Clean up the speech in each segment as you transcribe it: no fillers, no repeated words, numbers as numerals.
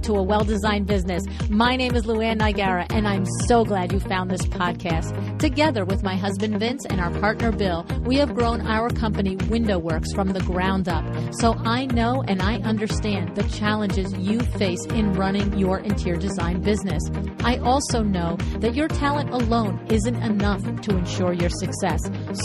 to A Well-Designed Business. My name is LuAnn, and I'm so glad you found this podcast. Together with my husband Vince and our partner Bill, we have grown our company Window Works from the ground up. So I know and I understand the challenges you face in running your interior design business. I also know that your talent alone isn't enough to ensure your success.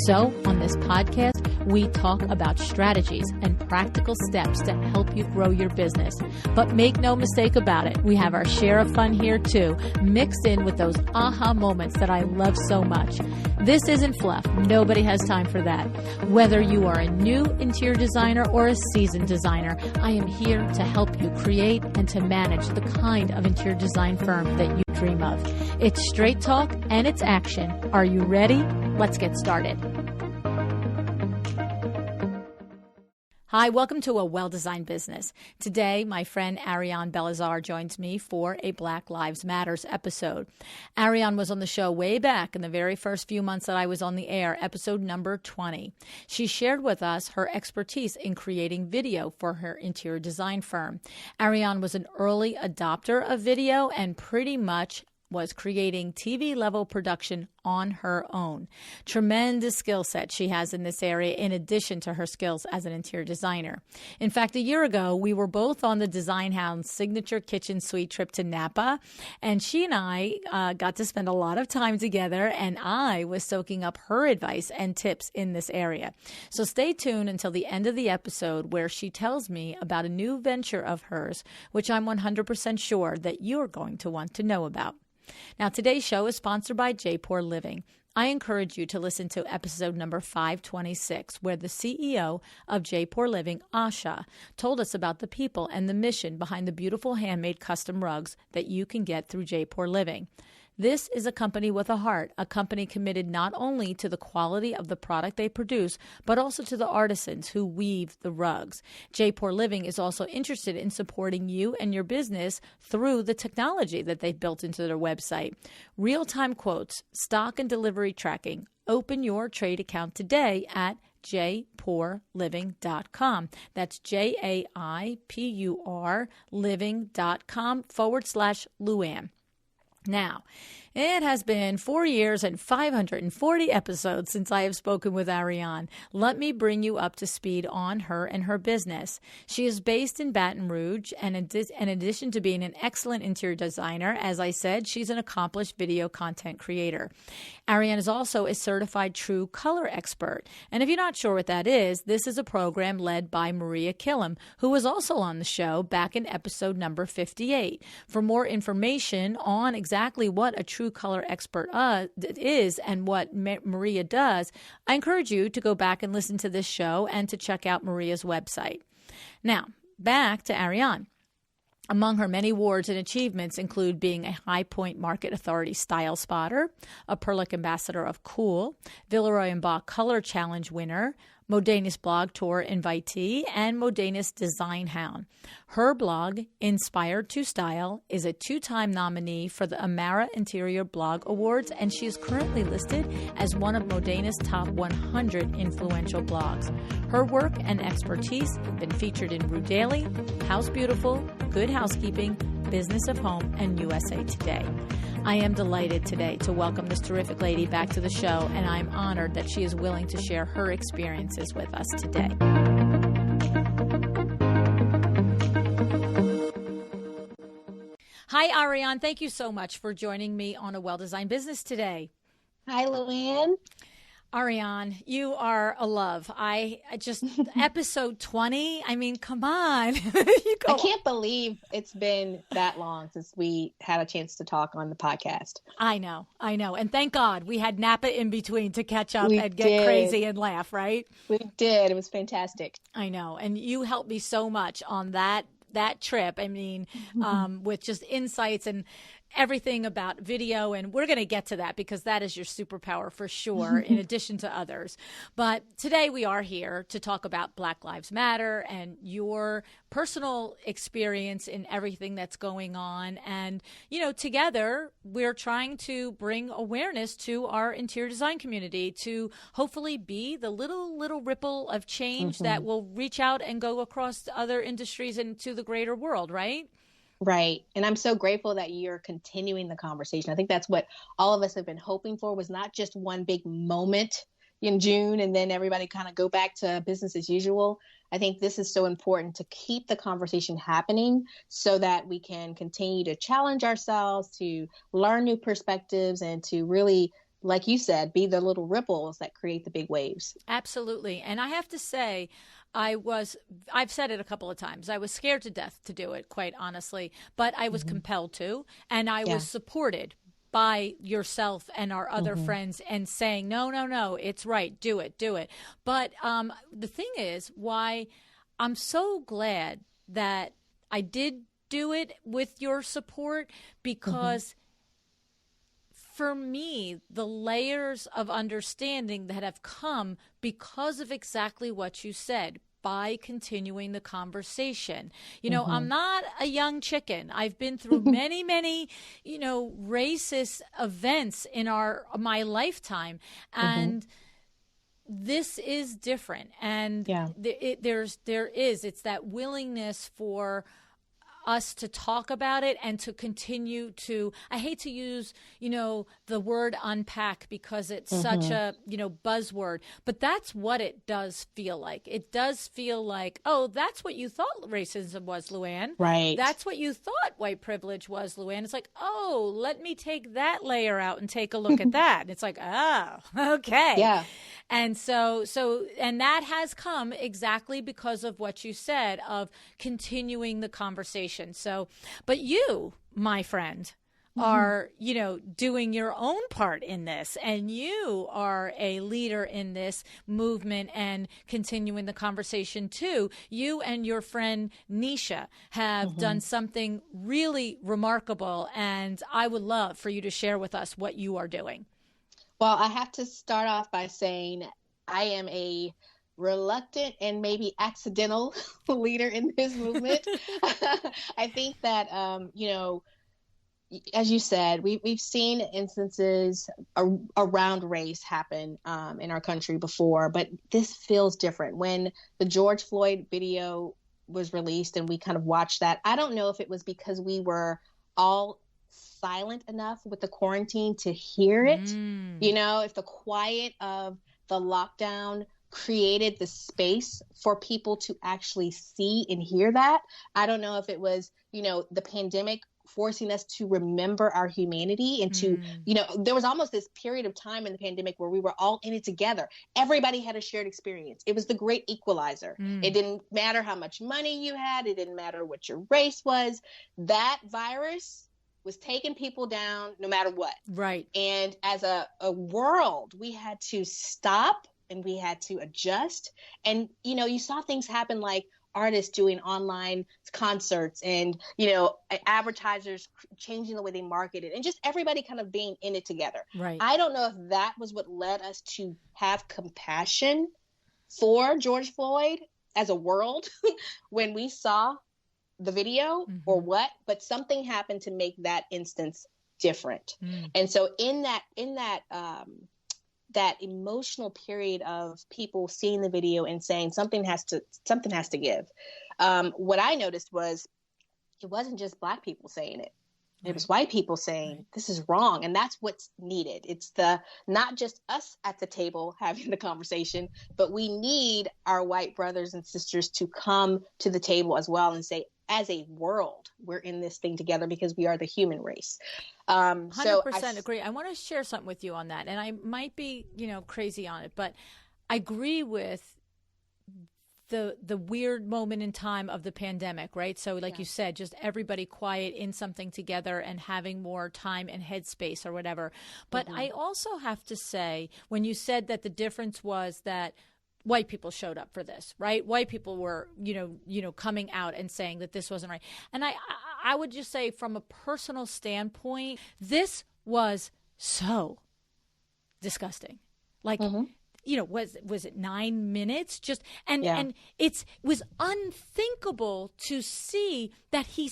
So on this podcast, we talk about strategies and practical steps to help you grow your business. But make no mistake about it, we have our share of fun here too, mixed in with those aha moments that I love so much. This isn't fluff. Nobody has time for that. Whether you are a new interior designer or a seasoned designer, I am here to help you create and to manage the kind of interior design firm that you dream of. It's straight talk and it's action. Are you ready? Let's get started. Hi, welcome to A Well-Designed Business. Today, my friend Arianne Bellizaire joins me for a Black Lives Matters episode. Arianne was on the show way back in the very first few months that I was on the air, episode number 20. She shared with us her expertise in creating video for her interior design firm. Arianne was an early adopter of video and pretty much was creating TV-level production on her own. Tremendous skill set she has in this area in addition to her skills as an interior designer. In fact, a year ago, we were both on the DesignHound signature kitchen suite trip to Napa, and she and I got to spend a lot of time together, and I was soaking up her advice and tips in this area. So stay tuned until the end of the episode where she tells me about a new venture of hers, which I'm 100% sure that you're going to want to know about. Now, today's show is sponsored by Jaipur Living. I encourage you to listen to episode number 526, where the CEO of Jaipur Living, Asha, told us about the people and the mission behind the beautiful handmade custom rugs that you can get through Jaipur Living. This is a company with a heart, a company committed not only to the quality of the product they produce, but also to the artisans who weave the rugs. Jaipur Living is also interested in supporting you and your business through the technology that they've built into their website. Real-time quotes, stock and delivery tracking. Open your trade account today at jaipurliving.com. That's JAIPUR living.com/LuAnn. Now, it has been 4 years and 540 episodes since I have spoken with Arianne. Let me bring you up to speed on her and her business. She is based in Baton Rouge, and in addition to being an excellent interior designer, as I said, she's an accomplished video content creator. Arianne is also a certified true color expert. And if you're not sure what that is, this is a program led by Maria Killam, who was also on the show back in episode number 58. For more information on exactly what a true color expert is and what Maria does, I encourage you to go back and listen to this show and to check out Maria's website. Now, back to Arianne. Among her many awards and achievements include being a High Point Market Authority Style Spotter, a Perlick Ambassador of Cool, Villeroy and Boch Color Challenge Winner, Modenus Blog Tour invitee, and Modenus DesignHound. Her blog, Inspired to Style, is a 2-time nominee for the Amara Interior Blog Awards, and she is currently listed as one of Modenus' top 100 influential blogs. Her work and expertise have been featured in Rue Daily, House Beautiful, Good Housekeeping, Business of Home, and USA Today. I am delighted today to welcome this terrific lady back to the show, and I'm honored that she is willing to share her experiences with us today. Hi, Arianne. Thank you so much for joining me on A Well-Designed Business today. Hi, LuAnn. Arianne, you are a love. I just, episode 20, I mean, come on. I can't believe it's been that long since we had a chance to talk on the podcast. I know. And thank God we had Napa in between to catch up and get crazy and laugh, right? We did. It was fantastic. I know. And you helped me so much on that trip. I mean, with just insights and everything about video, and we're going to get to that because that is your superpower for sure, in addition to others. But today we are here to talk about Black Lives Matter and your personal experience in everything that's going on. And, you know, together we're trying to bring awareness to our interior design community to hopefully be the little ripple of change that will reach out and go across to other industries and to the greater world, right? Right. And I'm so grateful that you're continuing the conversation. I think that's what all of us have been hoping for, was not just one big moment in June and then everybody kind of go back to business as usual. I think this is so important to keep the conversation happening so that we can continue to challenge ourselves, to learn new perspectives, and to really, like you said, be the little ripples that create the big waves. Absolutely. And I have to say, I've said it a couple of times, I was scared to death to do it, quite honestly, but I was compelled to, and I was supported by yourself and our other friends and saying, no, it's right. Do it. But the thing is, why I'm so glad that I did do it with your support, because for me, the layers of understanding that have come because of exactly what you said, by continuing the conversation. You know, I'm not a young chicken. I've been through many, many, racist events in my lifetime. And this is different. And it's that willingness for us to talk about it and to continue to, I hate to use, the word unpack because it's such a, buzzword, but that's what it does feel like. It does feel like, oh, that's what you thought racism was, LuAnn. Right. That's what you thought white privilege was, LuAnn. It's like, oh, let me take that layer out and take a look at that. And it's like, oh, okay. Yeah. And so that has come exactly because of what you said, of continuing the conversation. So, but you, my friend, are, doing your own part in this, and you are a leader in this movement and continuing the conversation too. You and your friend Nisha have done something really remarkable, and I would love for you to share with us what you are doing. Well, I have to start off by saying I am a reluctant and maybe accidental leader in this movement. I think that, as you said, we've seen instances around race happen in our country before, but this feels different. When the George Floyd video was released and we kind of watched that, I don't know if it was because we were all silent enough with the quarantine to hear it. If the quiet of the lockdown created the space for people to actually see and hear that. I don't know if it was, the pandemic forcing us to remember our humanity and to, there was almost this period of time in the pandemic where we were all in it together. Everybody had a shared experience. It was the great equalizer. It didn't matter how much money you had. It didn't matter what your race was. That virus was taking people down no matter what. Right. And as a world, we had to stop and we had to adjust. And, you saw things happen like artists doing online concerts and, advertisers changing the way they marketed and just everybody kind of being in it together. Right. I don't know if that was what led us to have compassion for George Floyd as a world when we saw the video or what, but something happened to make that instance different. And so in that emotional period of people seeing the video and saying something has to give. What I noticed was it wasn't just Black people saying it. It was white people saying this is wrong. And that's what's needed. It's not just us at the table having the conversation, but we need our white brothers and sisters to come to the table as well and say, as a world, we're in this thing together because we are the human race. 100% agree. I want to share something with you on that. And I might be, crazy on it, but I agree with the weird moment in time of the pandemic, right? So like you said, just everybody quiet in something together and having more time and headspace or whatever. But I also have to say, when you said that the difference was that white people showed up for this, right? White people were, coming out and saying that this wasn't right. And I would just say, from a personal standpoint, this was so disgusting. Like, was it 9 minutes? And it was unthinkable to see that he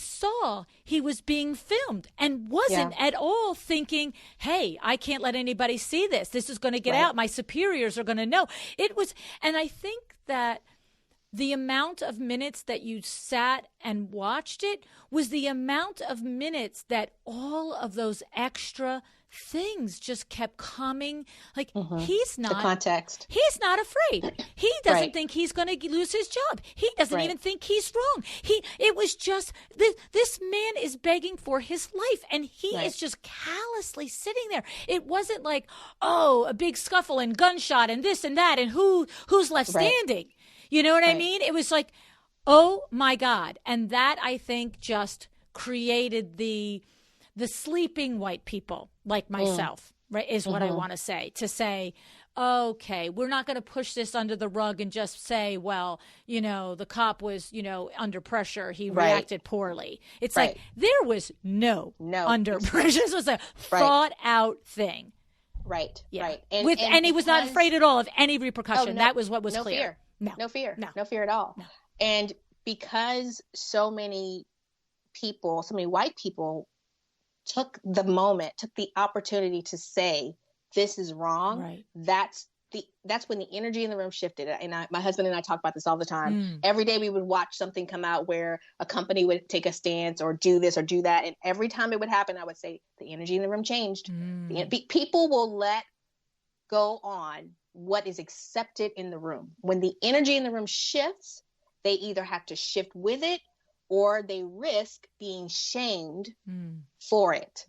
was being filmed and wasn't at all thinking, hey, I can't let anybody see this. This is going to get out. My superiors are going to know. It was, and I think that the amount of minutes that you sat and watched it was the amount of minutes that all of those extra things just kept coming. Like, he's not, the context. He's not afraid. He doesn't Right. think he's going to lose his job. He doesn't Right. even think he's wrong. It was just, this man is begging for his life, and he Right. is just callously sitting there. It wasn't like, oh, a big scuffle and gunshot and this and that and who's left Right. standing. You know what I Right. mean? It was like, oh my God. And that, I think, just created the sleeping white people like myself, right, is what I want to say. To say, okay, we're not going to push this under the rug and just say, well, you know, the cop was, you know, under pressure. He Right. reacted poorly. It's Right. like there was no under pressure. This was a thought out thing. Right. Yeah. Right. And he was not afraid at all of any repercussion. Oh, no, that was what was no clear. Fear. No fear. No fear at all. No. And because so many people, so many white people took the opportunity to say, this is wrong. Right. That's when the energy in the room shifted. And my husband and I talk about this all the time. Every day we would watch something come out where a company would take a stance or do this or do that. And every time it would happen, I would say, the energy in the room changed. People will let go on what is accepted in the room. When the energy in the room shifts, they either have to shift with it or they risk being shamed for it.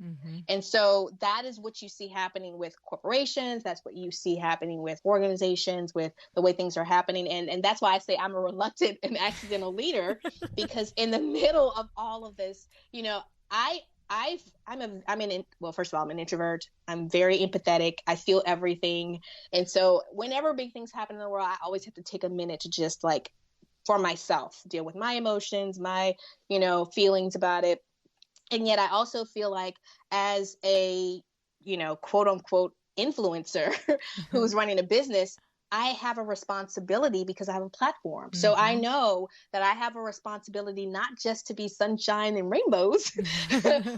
And so that is what you see happening with corporations. That's what you see happening with organizations, with the way things are happening. And that's why I say I'm a reluctant and accidental leader, because in the middle of all of this, you know, first of all, I'm an introvert. I'm very empathetic. I feel everything. And so whenever big things happen in the world, I always have to take a minute to just like, for myself, deal with my emotions, my, you know, feelings about it. And yet I also feel like as a, you know, quote unquote influencer who's running a business, I have a responsibility because I have a platform. So I know that I have a responsibility not just to be sunshine and rainbows,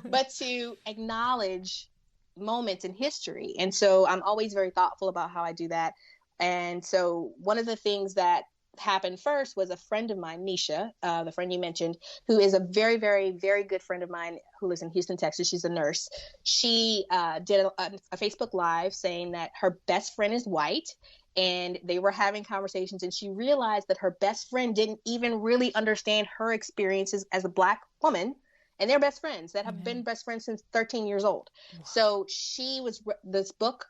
but to acknowledge moments in history. And so I'm always very thoughtful about how I do that. And so one of the things that happened first was a friend of mine, Nisha, the friend you mentioned, who is a very, very, very good friend of mine who lives in Houston, Texas. She's a nurse. She did a Facebook Live saying that her best friend is white, and they were having conversations, and she realized that her best friend didn't even really understand her experiences as a Black woman, and they're best friends that have been best friends since 13 years old. Wow. So this book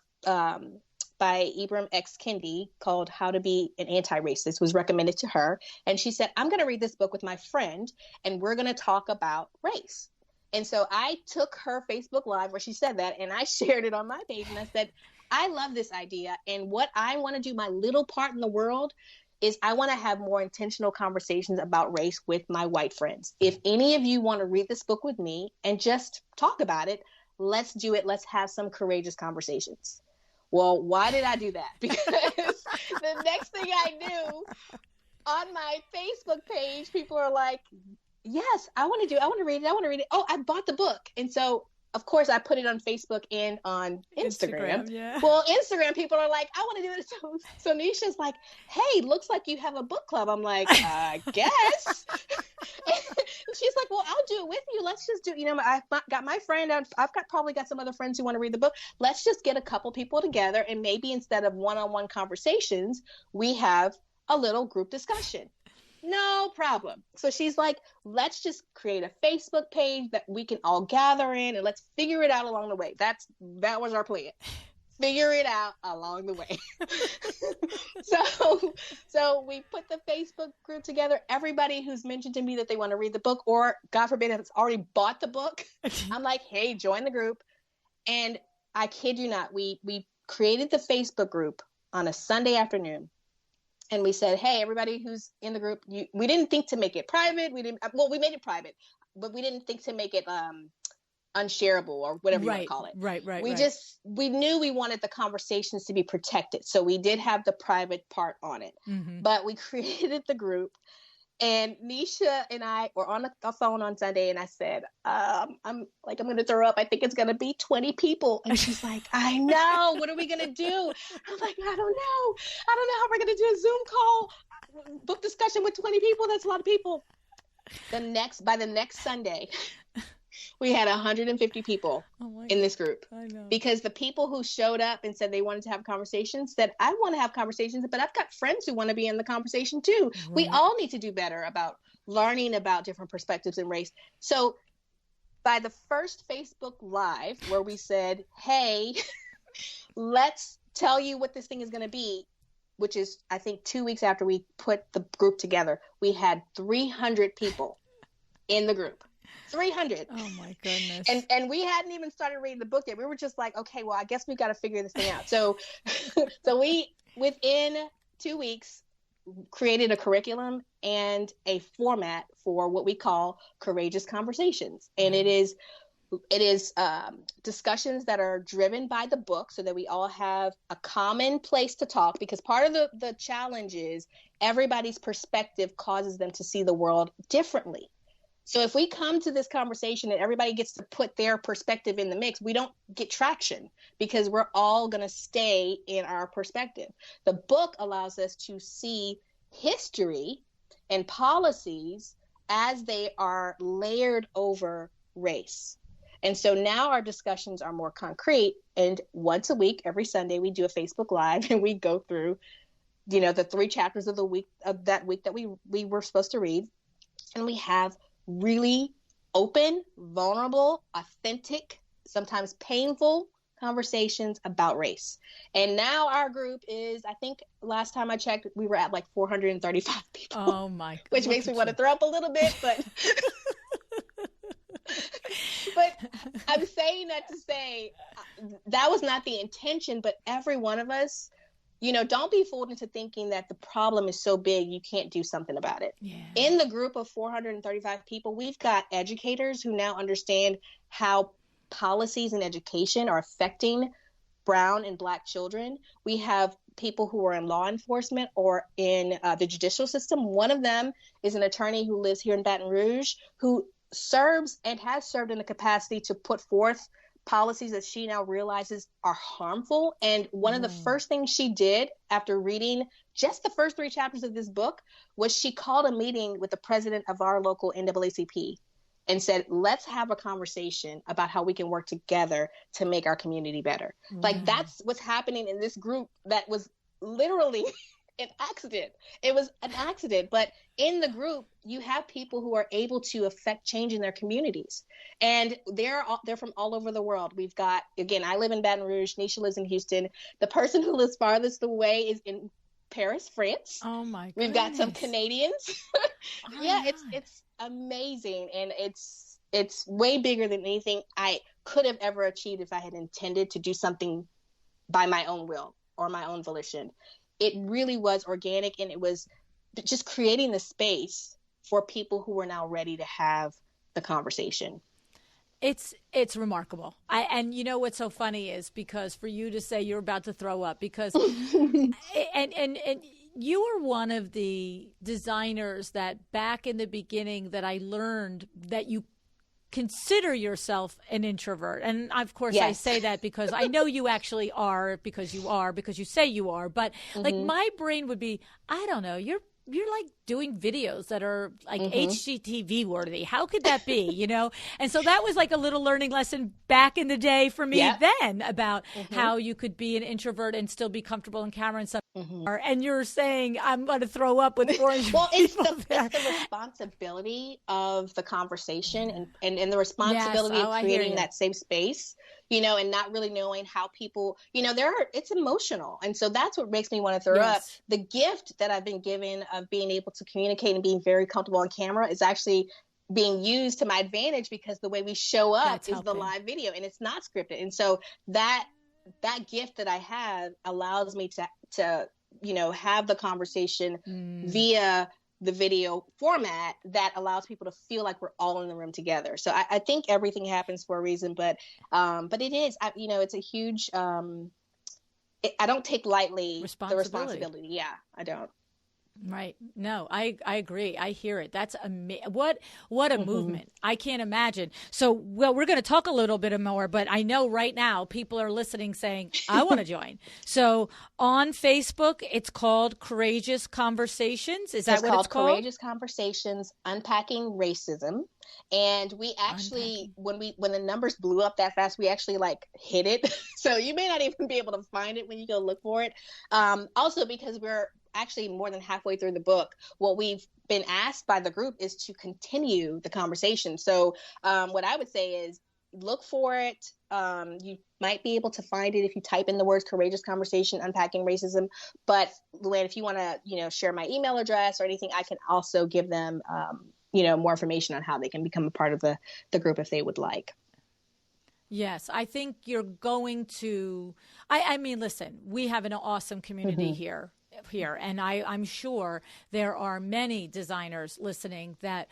by Ibram X. Kendi called How to Be an Anti-Racist was recommended to her. And she said, I'm going to read this book with my friend, and we're going to talk about race. And so I took her Facebook Live where she said that, and I shared it on my page, and I said, I love this idea. And what I want to do, my little part in the world, is I want to have more intentional conversations about race with my white friends. If any of you want to read this book with me and just talk about it, let's do it. Let's have some courageous conversations. Well, why did I do that? Because the next thing I knew, on my Facebook page, people are like, yes, I want to read it. Oh, I bought the book. And so, of course, I put it on Facebook and on Instagram. Yeah. Well, Instagram, people are like, I want to do it. So Nisha's like, hey, looks like you have a book club. I'm like, I guess. She's like, well, I'll do it with you. Let's just do, I've got my friend. I've probably got some other friends who want to read the book. Let's just get a couple people together. And maybe instead of one-on-one conversations, we have a little group discussion. No problem. So she's like, let's just create a Facebook page that we can all gather in, and let's figure it out along the way. That was our plan. Figure it out along the way. So we put the Facebook group together. Everybody who's mentioned to me that they want to read the book, or God forbid, has already bought the book, I'm like, hey, join the group. And I kid you not, we created the Facebook group on a Sunday afternoon. And we said, hey, everybody who's in the group, we didn't think to make it private. We made it private, but we didn't think to make it unshareable or whatever you want to call it. Right. We knew we wanted the conversations to be protected. So we did have the private part on it, but we created the group. And Nisha and I were on the phone on Sunday, and I said, I'm going to throw up. I think it's going to be 20 people. And she's like, I know. What are we going to do? I'm like, I don't know how we're going to do a Zoom call. book discussion with 20 people. That's a lot of people. By the next Sunday, we had 150 people in this group. I know. Because the people who showed up and said they wanted to have conversations said, I want to have conversations, but I've got friends who want to be in the conversation too. Right. We all need to do better about learning about different perspectives in race. So by the first Facebook Live where we said, hey, let's tell you what this thing is going to be, which is, I think, 2 weeks after we put the group together, we had 300 people in the group. 300. Oh my goodness. And we hadn't even started reading the book yet. We were just like, okay, well, I guess we've got to figure this thing out. So we, within 2 weeks, created a curriculum and a format for what we call Courageous Conversations. And it is discussions that are driven by the book so that we all have a common place to talk, because part of the challenge is everybody's perspective causes them to see the world differently. So if we come to this conversation and everybody gets to put their perspective in the mix, we don't get traction because we're all going to stay in our perspective. The book allows us to see history and policies as they are layered over race. And so now our discussions are more concrete. And once a week, every Sunday, we do a Facebook Live and we go through, the 3 chapters of that week that we were supposed to read. And we have really open, vulnerable, authentic, sometimes painful conversations about race. And now our group is, I think last time I checked, we were at like 435 people. Oh my God. Which makes me want to throw up a little bit, but but I'm saying that to say that was not the intention, but every one of us, don't be fooled into thinking that the problem is so big you can't do something about it. Yeah. In the group of 435 people, we've got educators who now understand how policies in education are affecting Brown and Black children. We have people who are in law enforcement or in the judicial system. One of them is an attorney who lives here in Baton Rouge who serves and has served in the capacity to put forth policies that she now realizes are harmful. And one of the first things she did after reading just the first 3 chapters of this book was she called a meeting with the president of our local NAACP and said, let's have a conversation about how we can work together to make our community better. Like that's what's happening in this group that was literally an accident. It was an accident, but in the group, you have people who are able to affect change in their communities. And they're from all over the world. We've got, again, I live in Baton Rouge. Nisha lives in Houston. The person who lives farthest away is in Paris, France. Oh my goodness. We've got some Canadians. Yeah, it's amazing. And it's way bigger than anything I could have ever achieved if I had intended to do something by my own will or my own volition. It really was organic, and it was just creating the space for people who are now ready to have the conversation. It's remarkable. And you know what's so funny is because for you to say you're about to throw up because and you were one of the designers that back in the beginning that I learned that you consider yourself an introvert. And of course, yes. I say that because I know you actually are, because you say you are. But like my brain would be, I don't know, you're like doing videos that are like HGTV worthy. How could that be, And so that was like a little learning lesson back in the day for me then about how you could be an introvert and still be comfortable in camera and stuff. And you're saying, I'm going to throw up with orange Well, it's the responsibility of the conversation and the responsibility of creating that safe space, and not really knowing how people, it's emotional. And so that's what makes me want to throw up. The gift that I've been given of being able to communicate and being very comfortable on camera is actually being used to my advantage because the way we show up is the live video and it's not scripted. And so that gift that I have allows me to have the conversation via the video format that allows people to feel like we're all in the room together. So I think everything happens for a reason, but it is, it's a huge, I don't take lightly the responsibility. Yeah, I don't. Right. No, I agree. I hear it. That's what a movement. I can't imagine. So, well, we're going to talk a little bit more, but I know right now people are listening saying, I want to join. So on Facebook, it's called Courageous Conversations. Is that what it's called? Courageous Conversations, Unpacking Racism. And we actually, when the numbers blew up that fast, we actually like hit it. So you may not even be able to find it when you go look for it. Also because we're actually more than halfway through the book, what we've been asked by the group is to continue the conversation. So what I would say is look for it. You might be able to find it if you type in the words Courageous Conversation, Unpacking Racism. But LuAnn, if you want to, share my email address or anything, I can also give them, more information on how they can become a part of the group if they would like. Yes, I think you're going to, I mean, listen, we have an awesome community here, and I'm sure there are many designers listening that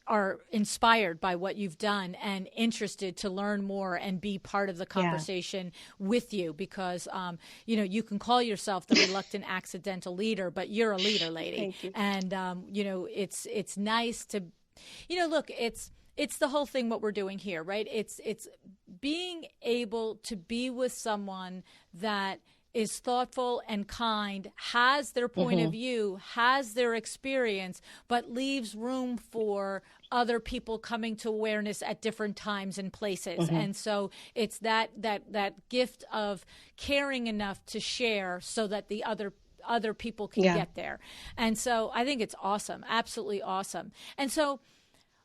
are inspired by what you've done and interested to learn more and be part of the conversation with you, because you can call yourself the reluctant accidental leader, but you're a leader, lady. Thank you. And it's nice to, look, it's the whole thing what we're doing here, right? It's being able to be with someone that is thoughtful and kind, has their point of view, has their experience, but leaves room for other people coming to awareness at different times and places. And so it's that gift of caring enough to share so that the other people can get there. And so I think it's awesome, absolutely awesome. And so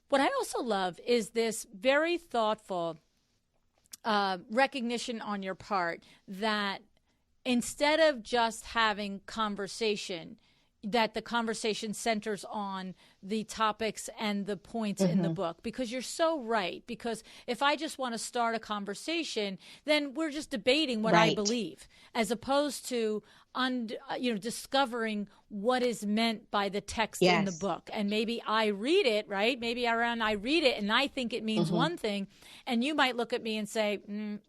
what I also love is this very thoughtful recognition on your part that instead of just having conversation, that the conversation centers on the topics and the points in the book, because you're so right. Because if I just want to start a conversation, then we're just debating what I believe, as opposed to discovering what is meant by the text in the book. And maybe I read it, right? Maybe I read it and I think it means one thing, and you might look at me and say,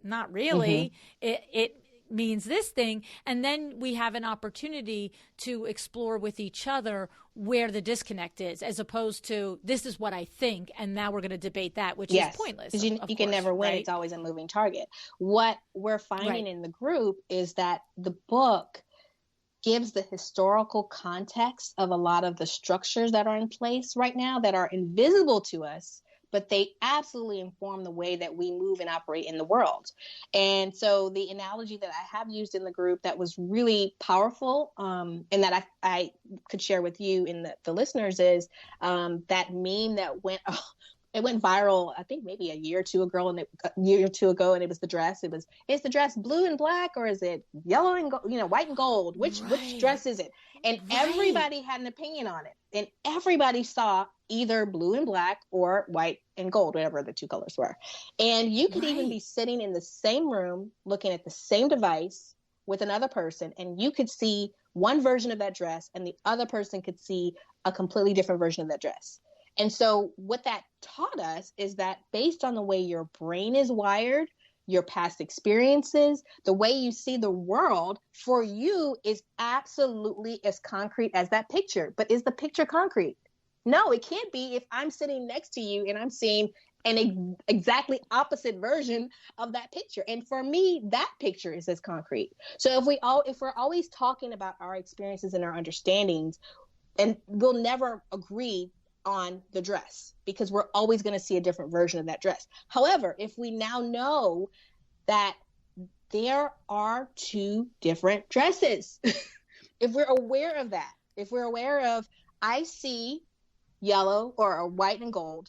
not really. It means this thing. And then we have an opportunity to explore with each other where the disconnect is, as opposed to this is what I think, and now we're going to debate that, which is pointless. You can never win. Right? It's always a moving target. What we're finding in the group is that the book gives the historical context of a lot of the structures that are in place right now that are invisible to us, but they absolutely inform the way that we move and operate in the world. And so the analogy that I have used in the group that was really powerful, and that I could share with you and the listeners is that meme that went viral, I think maybe a year or two ago, and it was the dress. Is the dress blue and black, or is it yellow and white and gold? Which dress is it? And everybody had an opinion on it, and everybody saw either blue and black or white and gold, whatever the two colors were. And you could even be sitting in the same room, looking at the same device with another person, and you could see one version of that dress, and the other person could see a completely different version of that dress. And so what that taught us is that based on the way your brain is wired, your past experiences, the way you see the world for you is absolutely as concrete as that picture. But is the picture concrete? No, it can't be if I'm sitting next to you and I'm seeing an exactly opposite version of that picture. And for me, that picture is as concrete. So if we're always talking about our experiences and our understandings, and we'll never agree on the dress because we're always going to see a different version of that dress. However, if we now know that there are two different dresses, if we're aware of that, if we're aware of, I see yellow or white and gold,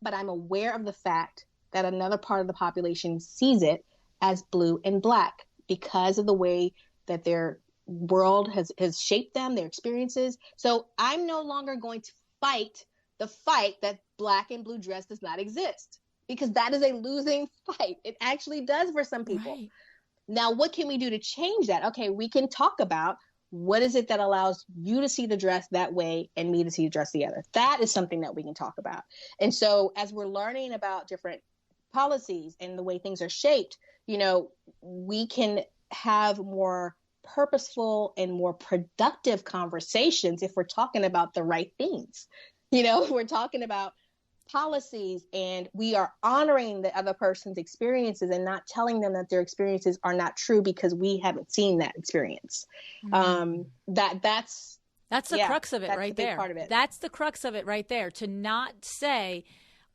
but I'm aware of the fact that another part of the population sees it as blue and black because of the way that their world has shaped them, their experiences. So I'm no longer going to fight the fight that black and blue dress does not exist, because that is a losing fight. It actually does for some people. Right. Now, what can we do to change that? Okay, we can talk about what is it that allows you to see the dress that way and me to see the dress the other. That is something that we can talk about. And so as we're learning about different policies and the way things are shaped, we can have more purposeful and more productive conversations if we're talking about the right things. We're talking about policies, and we are honoring the other person's experiences and not telling them that their experiences are not true because we haven't seen that experience. That's the crux of it right there. Part of it. That's the crux of it right there. To not say,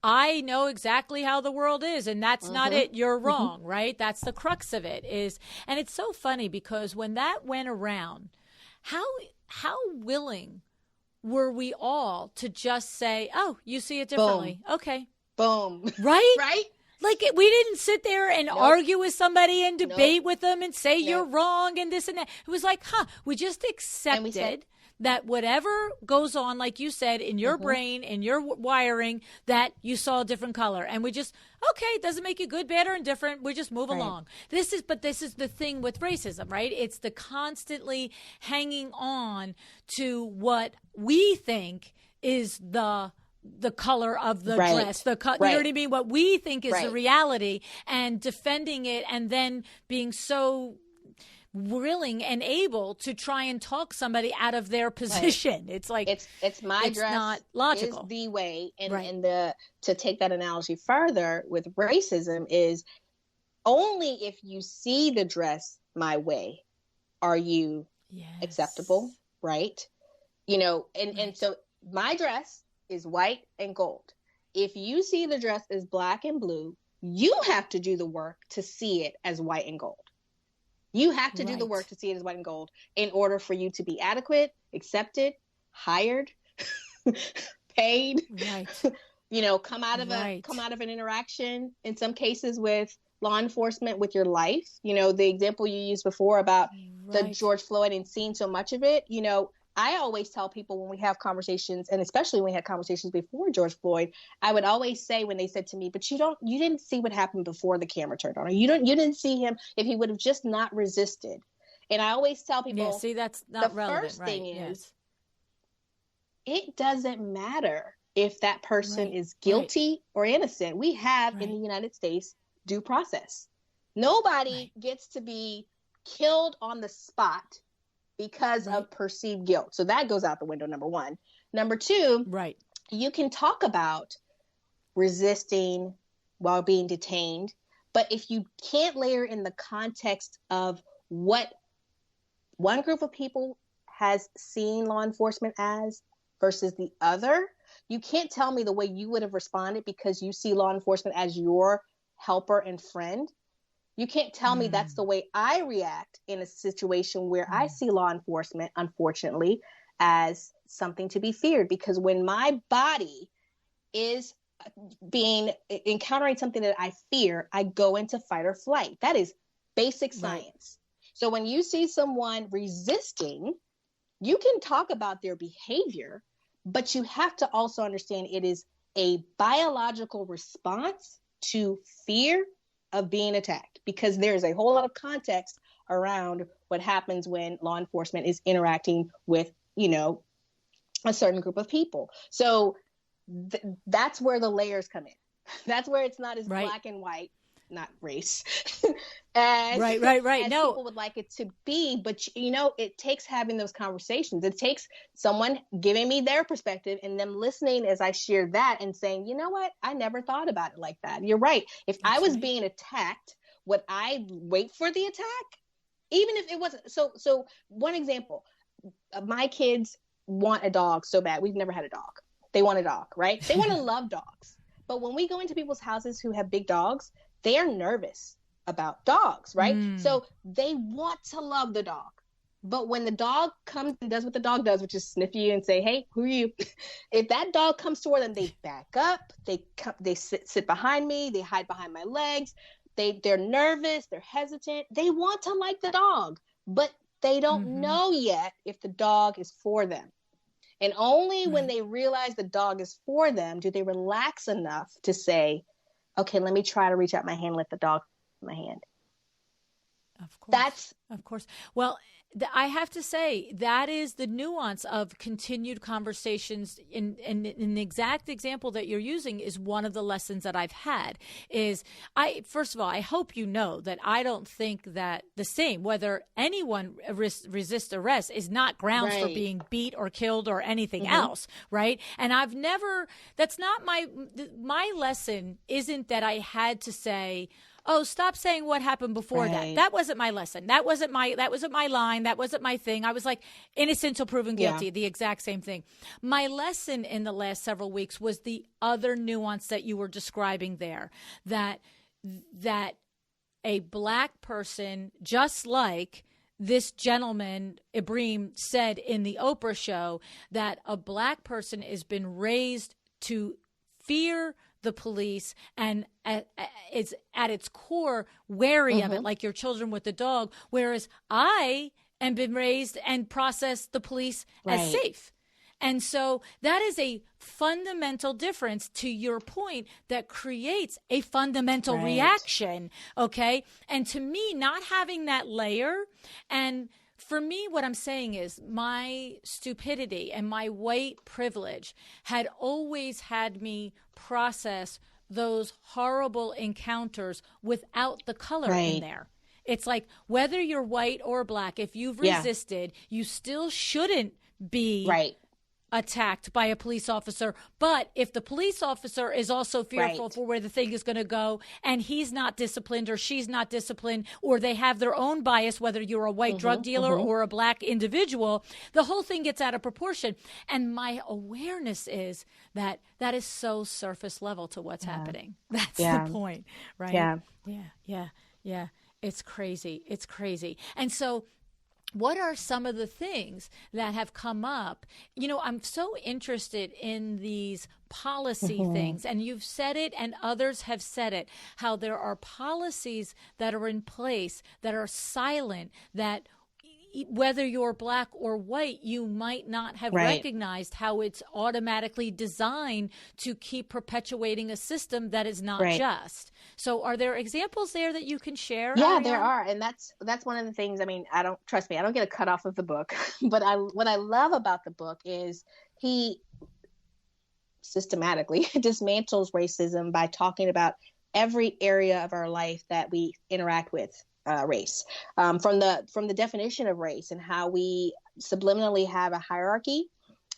I know exactly how the world is, and that's not it. You're wrong, right? That's the crux of it is. And it's so funny because when that went around, how willing were we all to just say, oh, you see it differently. Boom. Okay. Boom. Right? Right? Like we didn't sit there and argue with somebody and debate with them and say you're wrong and this and that. It was like, we just accepted that whatever goes on, like you said, in your brain, in your wiring, that you saw a different color. And we just, okay, it doesn't make you good, bad, or indifferent. We just move along. This is the thing with racism, right? It's the constantly hanging on to what we think is the color of the dress, you know what I mean? What we think is the reality, and defending it, and then being so willing and able to try and talk somebody out of their position. It's like it's my dress not logical. Is the way, and to take that analogy further with racism is only if you see the dress my way are you acceptable, right? And so my dress is white and gold. If you see the dress as black and blue, you have to do the work to see it as white and gold. You have to do the work to see it as white and gold in order for you to be adequate, accepted, hired, paid, come out of an interaction, in some cases with law enforcement, with your life. The example you used before about the George Floyd and seeing so much of it, I always tell people when we have conversations, and especially when we had conversations before George Floyd, I would always say when they said to me, but you didn't see what happened before the camera turned on, or you didn't see him if he would have just not resisted. And I always tell people, that's not relevant. First thing is, it doesn't matter if that person is guilty or innocent. We have in the United States due process. Nobody gets to be killed on the spot because of perceived guilt. So that goes out the window, number one. Number two, you can talk about resisting while being detained, but if you can't layer in the context of what one group of people has seen law enforcement as versus the other, you can't tell me the way you would have responded because you see law enforcement as your helper and friend. You can't tell me that's the way I react in a situation where I see law enforcement, unfortunately, as something to be feared. Because when my body is encountering something that I fear, I go into fight or flight. That is basic science. So when you see someone resisting, you can talk about their behavior, but you have to also understand it is a biological response to fear of being attacked, because there's a whole lot of context around what happens when law enforcement is interacting with, a certain group of people. So that's where the layers come in. That's where it's not as black and white, not race, as people would like it to be. But, it takes having those conversations. It takes someone giving me their perspective and them listening as I share that and saying, you know what? I never thought about it like that. You're right. If I was being attacked, would I wait for the attack? Even if it wasn't. So one example, my kids want a dog so bad. We've never had a dog. They want a dog, right? They want to love dogs. But when we go into people's houses who have big dogs, they are nervous about dogs, right? So they want to love the dog. But when the dog comes and does what the dog does, which is sniff you and say, hey, who are you? If that dog comes toward them, they back up. They sit behind me. They hide behind my legs. They're nervous. They're hesitant. They want to like the dog, but they don't know yet if the dog is for them. And only when they realize the dog is for them do they relax enough to say, okay, let me try to reach out my hand, let the dog in my hand. Of course. That's of course. Well, I have to say that is the nuance of continued conversations. In the exact example that you're using is one of the lessons that I've had. Is first of all, I hope you know that I don't think that the same whether anyone resists arrest is not grounds for being beat or killed or anything else, right? And I've never. That's not my lesson. Isn't that I had to say, oh, stop saying what happened before that. That wasn't my lesson. That wasn't my line. That wasn't my thing. I was like, innocent till proven guilty, the exact same thing. My lesson in the last several weeks was the other nuance that you were describing there, that a Black person, just like this gentleman, Ibrahim, said in the Oprah show, that a Black person has been raised to fear the police and is at its core wary of it, like your children with the dog, whereas I am been raised and processed the police as safe. And so that is a fundamental difference, to your point, that creates a fundamental reaction, okay? And to me, not having that layer, and for me, what I'm saying is my stupidity and my white privilege had always had me process those horrible encounters without the color in there. It's like, whether you're white or Black, if you've resisted, you still shouldn't be attacked by a police officer. But if the police officer is also fearful for where the thing is going to go, and he's not disciplined or she's not disciplined, or they have their own bias, whether you're a white drug dealer or a Black individual, the whole thing gets out of proportion. And my awareness is that that is so surface level to what's happening. That's the point, right? Yeah. It's crazy. It's crazy. And so, what are some of the things that have come up? You know, I'm so interested in these policy things, and you've said it and others have said it, how there are policies that are in place that are silent, that whether you're Black or white, you might not have recognized how it's automatically designed to keep perpetuating a system that is not just. So are there examples there that you can share? Yeah, Arianne? there are. And that's one of the things, I mean, I don't get a cut off of the book, but what I love about the book is he systematically dismantles racism by talking about every area of our life that we interact with race, from the definition of race and how we subliminally have a hierarchy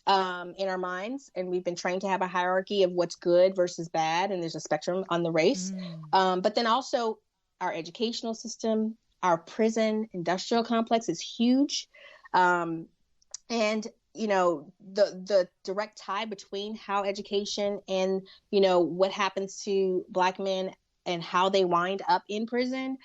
in our minds, and we've been trained to have a hierarchy of what's good versus bad, and there's a spectrum on the race. But then also our educational system, our prison industrial complex is huge, and you know, the direct tie between how education and, you know, what happens to Black men and how they wind up in prison.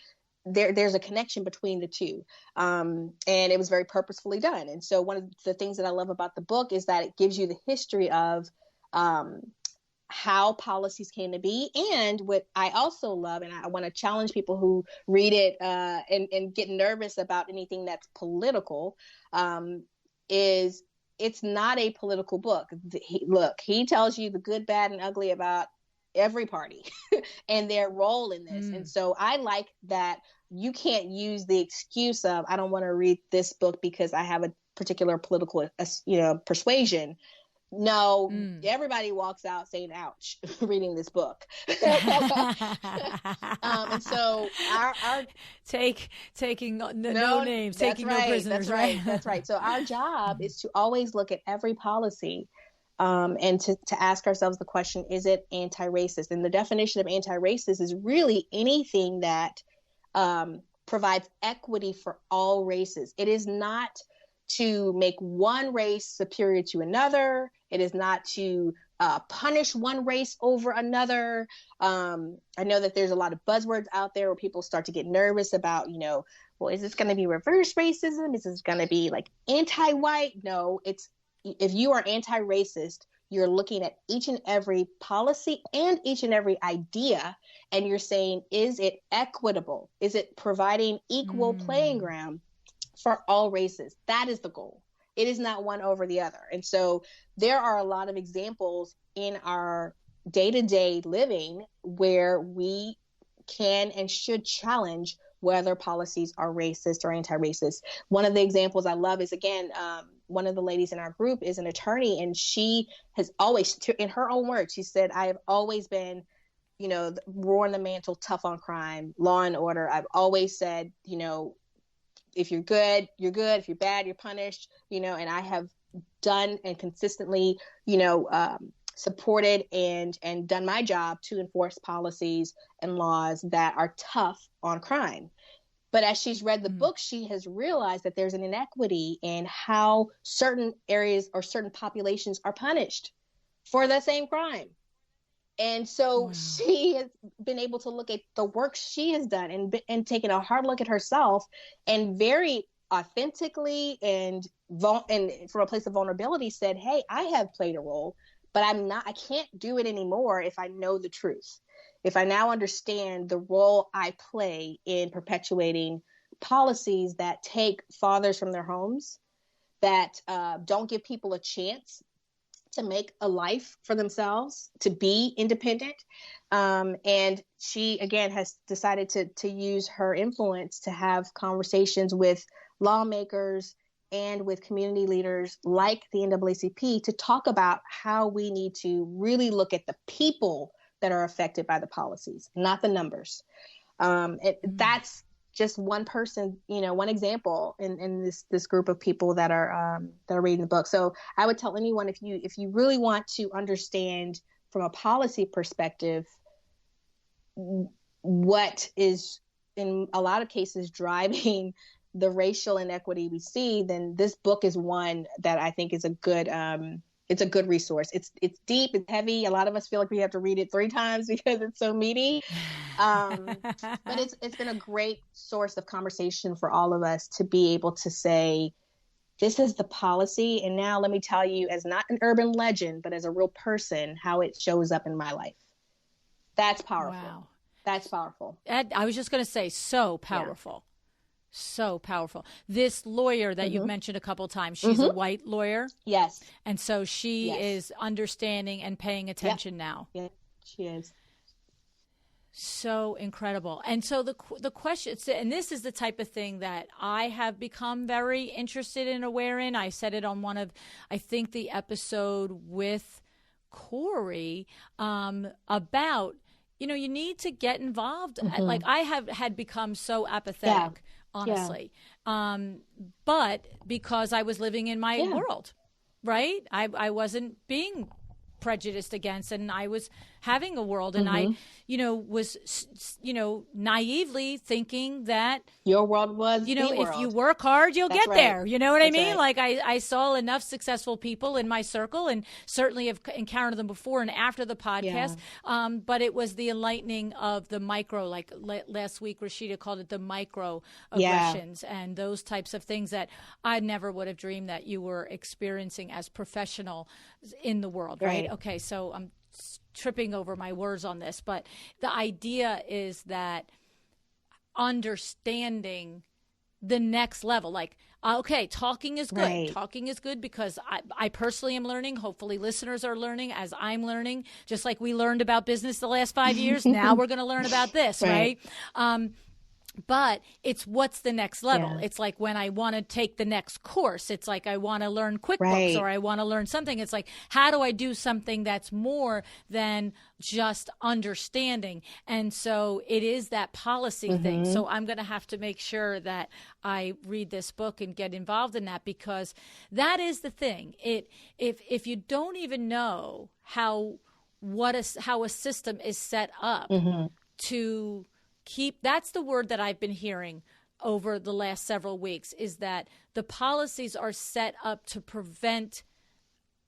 There's a connection between the two. And it was very purposefully done. And so one of the things that I love about the book is that it gives you the history of how policies came to be. And what I also love, and I want to challenge people who read it and get nervous about anything that's political, is it's not a political book. He tells you the good, bad, and ugly about every party and their role in this. And so I like that you can't use the excuse of, I don't want to read this book because I have a particular political, persuasion. No, everybody walks out saying, ouch, reading this book. And so our taking no names, taking no prisoners, right? That's right. So our job is to always look at every policy and to ask ourselves the question, is it anti-racist? And the definition of anti-racist is really anything that provides equity for all races. It is not to make one race superior to another. It is not to punish one race over another. I know that there's a lot of buzzwords out there where people start to get nervous about, well, is this going to be reverse racism? Is this going to be like anti-white? No, if you are anti-racist, you're looking at each and every policy and each and every idea, and you're saying, is it equitable? Is it providing equal playing ground for all races? That is the goal. It is not one over the other. And so there are a lot of examples in our day-to-day living where we can and should challenge whether policies are racist or anti-racist. One of the examples I love is, again, one of the ladies in our group is an attorney, and she has always, in her own words, she said, I have always been, worn the mantle, tough on crime, law and order. I've always said, if you're good, you're good. If you're bad, you're punished, and I have done and consistently, supported and done my job to enforce policies and laws that are tough on crime. But as she's read the book, she has realized that there's an inequity in how certain areas or certain populations are punished for the same crime. And so she has been able to look at the work she has done and taken a hard look at herself, and very authentically and from a place of vulnerability said, hey, I have played a role, but I can't do it anymore if I know the truth. If I now understand the role I play in perpetuating policies that take fathers from their homes, that don't give people a chance to make a life for themselves, to be independent. And she, again, has decided to use her influence to have conversations with lawmakers and with community leaders like the NAACP to talk about how we need to really look at the people that are affected by the policies, not the numbers. That's just one person, one example in this group of people that are reading the book. So I would tell anyone, if you really want to understand from a policy perspective what is in a lot of cases driving the racial inequity we see, then this book is one that I think is a good it's a good resource. It's deep, it's heavy. A lot of us feel like we have to read it 3 times because it's so meaty. But it's been a great source of conversation for all of us to be able to say, this is the policy. And now let me tell you, as not an urban legend, but as a real person, how it shows up in my life. That's powerful. Wow. That's powerful. I was just going to say, so powerful. Yeah. So powerful. This lawyer that you've mentioned a couple of times, she's a white lawyer. Yes. And so she is understanding and paying attention now. Yeah, she is. So incredible. And so the question, and this is the type of thing that I have become very interested in, aware in. I said it on one of, I think, the episode with Corey about, you need to get involved. Like I had become so apathetic. Honestly. But because I was living in my world, right? I wasn't being prejudiced against, and I was having a world, and I, was, naively thinking that your world was, if you work hard, you'll get there. You know what I mean? Right. Like I saw enough successful people in my circle, and certainly have encountered them before and after the podcast. But it was the enlightening of the micro, like last week, Rashida called it the micro aggressions and those types of things that I never would have dreamed that you were experiencing as professional in the world. Right. Okay. So I'm tripping over my words on this, but the idea is that understanding the next level, like, okay, talking is good. Right. Talking is good because I personally am learning. Hopefully listeners are learning as I'm learning, just like we learned about business the last 5 years. Now we're going to learn about this, right? But it's what's the next level. It's like when I want to take the next course, it's like I want to learn QuickBooks or I want to learn something. It's like, how do I do something that's more than just understanding? And so it is that policy thing. So I'm going to have to make sure that I read this book and get involved in that, because that is the thing. If you don't even know how a system is set up to keep, that's the word that I've been hearing over the last several weeks, is that the policies are set up to prevent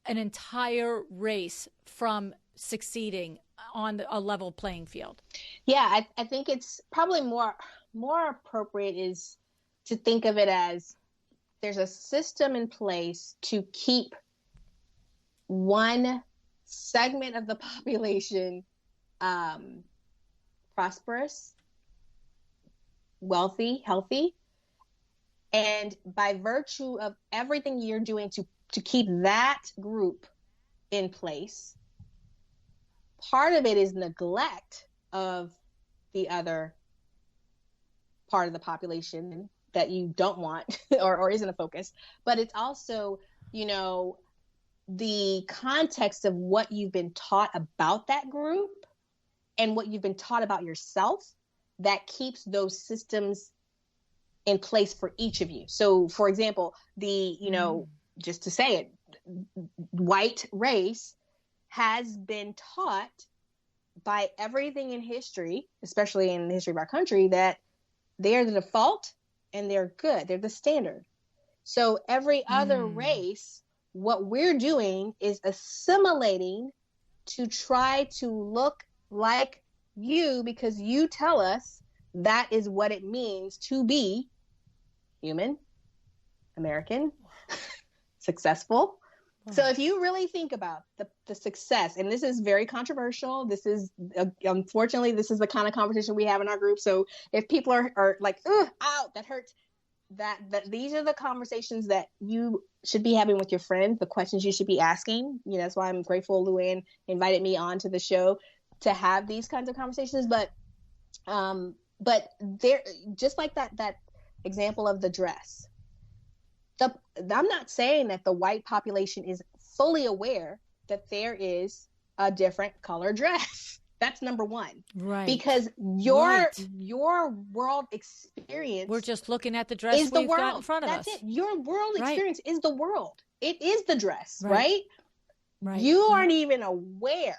an entire race from succeeding on a level playing field. Yeah, I think it's probably more appropriate is to think of it as there's a system in place to keep one segment of the population prosperous, wealthy, healthy, and by virtue of everything you're doing to keep that group in place, part of it is neglect of the other part of the population that you don't want or isn't a focus, but it's also, the context of what you've been taught about that group and what you've been taught about yourself that keeps those systems in place for each of you. So for example, just to say it, white race has been taught by everything in history, especially in the history of our country, that they're the default and they're good. They're the standard. So every other race, what we're doing is assimilating to try to look like you because you tell us that is what it means to be human, American, successful. Wow. So if you really think about the success, and this is very controversial, this is, unfortunately, this is the kind of conversation we have in our group. So if people are like, ow, that hurts, that these are the conversations that you should be having with your friends, the questions you should be asking. That's why I'm grateful LuAnn invited me on to the show to have these kinds of conversations. But there, just like that example of the dress, I'm not saying that the white population is fully aware that there is a different color dress. That's number one. Right. Because your world experience. We're just looking at the dress we've got in front of us. That's it. Your world experience is the world. It is the dress, right? Right. You aren't even aware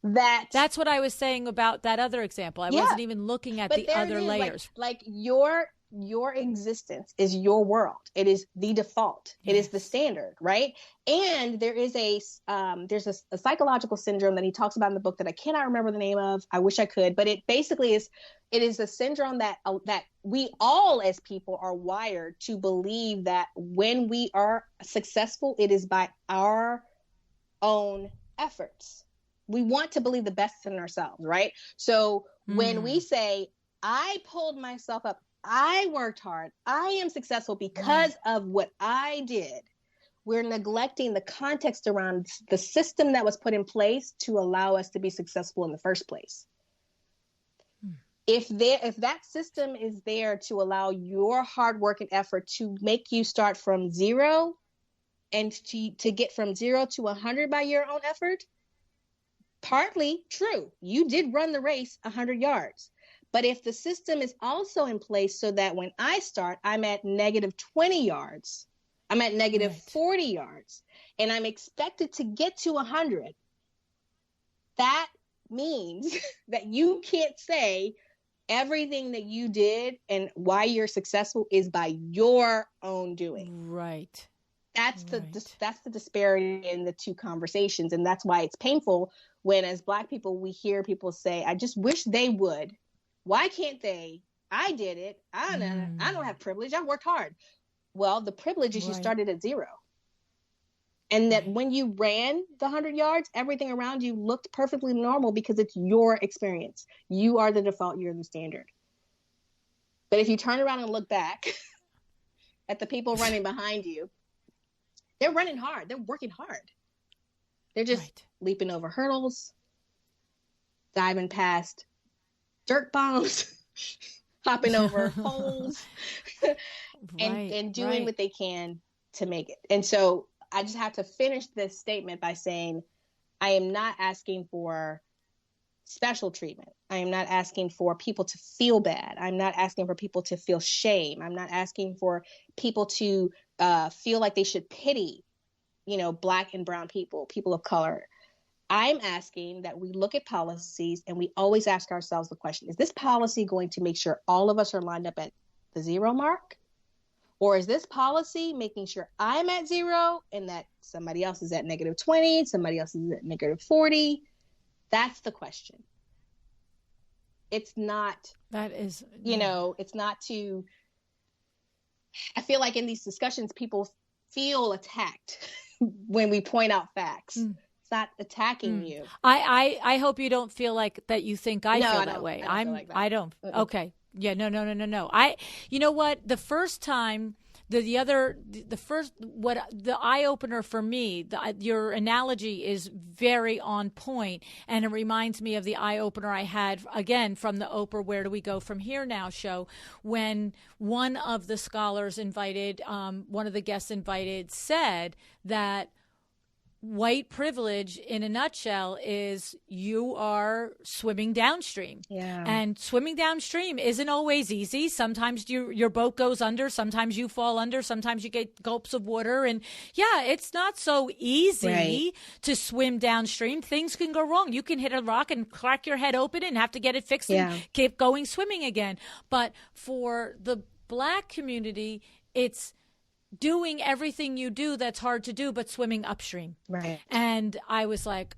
that. That's what I was saying about that other example. I wasn't even looking at the other layers. Like your existence is your world. It is the default. Yes. It is the standard, right? And there is there's a psychological syndrome that he talks about in the book that I cannot remember the name of. I wish I could, but it basically is a syndrome that we all as people are wired to believe that when we are successful, it is by our own efforts. We want to believe the best in ourselves, right? So when we say, I pulled myself up, I worked hard, I am successful because of what I did, we're neglecting the context around the system that was put in place to allow us to be successful in the first place. If that system is there to allow your hard work and effort to make you start from zero and to get from 0 to 100 by your own effort, partly true. You did run the race 100 yards. But if the system is also in place so that when I start, I'm at negative 20 yards, I'm at negative 40 yards, and I'm expected to get to 100, that means that you can't say everything that you did and why you're successful is by your own doing. Right. That's the disparity in the two conversations. And that's why it's painful when, as Black people, we hear people say, I just wish they would. Why can't they? I did it. I don't have privilege. I worked hard. Well, the privilege is you started at 0. And that when you ran the 100 yards, everything around you looked perfectly normal because it's your experience. You are the default. You're the standard. But if you turn around and look back at the people running behind you, they're running hard. They're working hard. They're just leaping over hurdles, diving past dirt bombs, hopping over holes, and doing what they can to make it. And so I just have to finish this statement by saying, I am not asking for special treatment. I am not asking for people to feel bad. I'm not asking for people to feel shame. I'm not asking for people to feel like they should pity, Black and brown people, people of color. I'm asking that we look at policies and we always ask ourselves the question, is this policy going to make sure all of us are lined up at the 0 mark? Or is this policy making sure I'm at 0 and that somebody else is at negative 20, somebody else is at negative 40? That's the question. It's not, it's not to, I feel like in these discussions, people feel attacked when we point out facts. It's not attacking you. I hope you don't feel like that. You think I feel that way. I don't feel like that. I don't. Okay. Yeah. No. You know what? The first time the first, what the eye opener for me, your analogy is very on point, and it reminds me of the eye opener I had again from the Oprah "Where Do We Go From Here Now" show, when one of the scholars invited, one of the guests invited, said that white privilege in a nutshell is you are swimming downstream. Yeah. And swimming downstream isn't always easy. Sometimes your boat goes under, sometimes you fall under, sometimes you get gulps of water. And yeah, it's not so easy to swim downstream. Things can go wrong. You can hit a rock and crack your head open and have to get it fixed and keep going swimming again. But for the Black community, it's doing everything you do that's hard to do, but swimming upstream. Right. And I was like,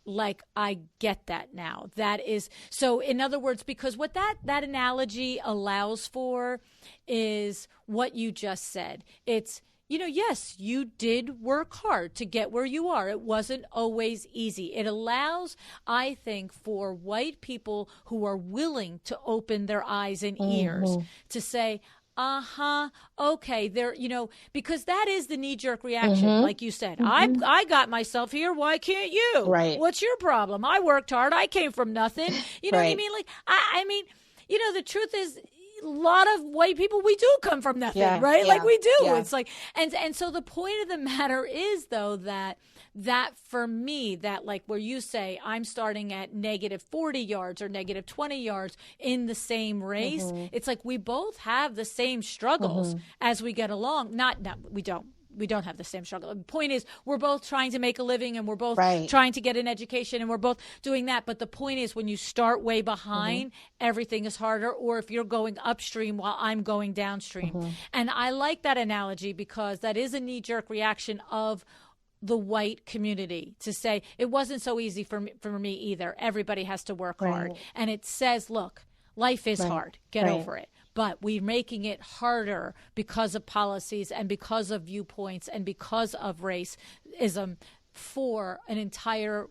like I get that now. That is, so in other words, because what that analogy allows for is what you just said. It's, yes, you did work hard to get where you are. It wasn't always easy. It allows, I think, for white people who are willing to open their eyes and ears to say, okay, there, because that is the knee-jerk reaction, like you said. I got myself here. Why can't you? Right. What's your problem? I worked hard. I came from nothing. You know what I mean? Like, I mean, the truth is, a lot of white people, we do come from nothing, right? Like we do. It's like, and so the point of the matter is, though, that for me, that like where you say I'm starting at negative 40 yards or negative 20 yards in the same race, it's like we both have the same struggles as we get along. Not we don't have the same struggle. The point is, we're both trying to make a living, and we're both trying to get an education, and we're both doing that. But the point is, when you start way behind, everything is harder, or if you're going upstream while I'm going downstream. And I like that analogy because that is a knee-jerk reaction of the white community to say, it wasn't so easy for me either. Everybody has to work hard. And it says, look, life is hard. Get over it. But we're making it harder because of policies and because of viewpoints and because of racism for an entire,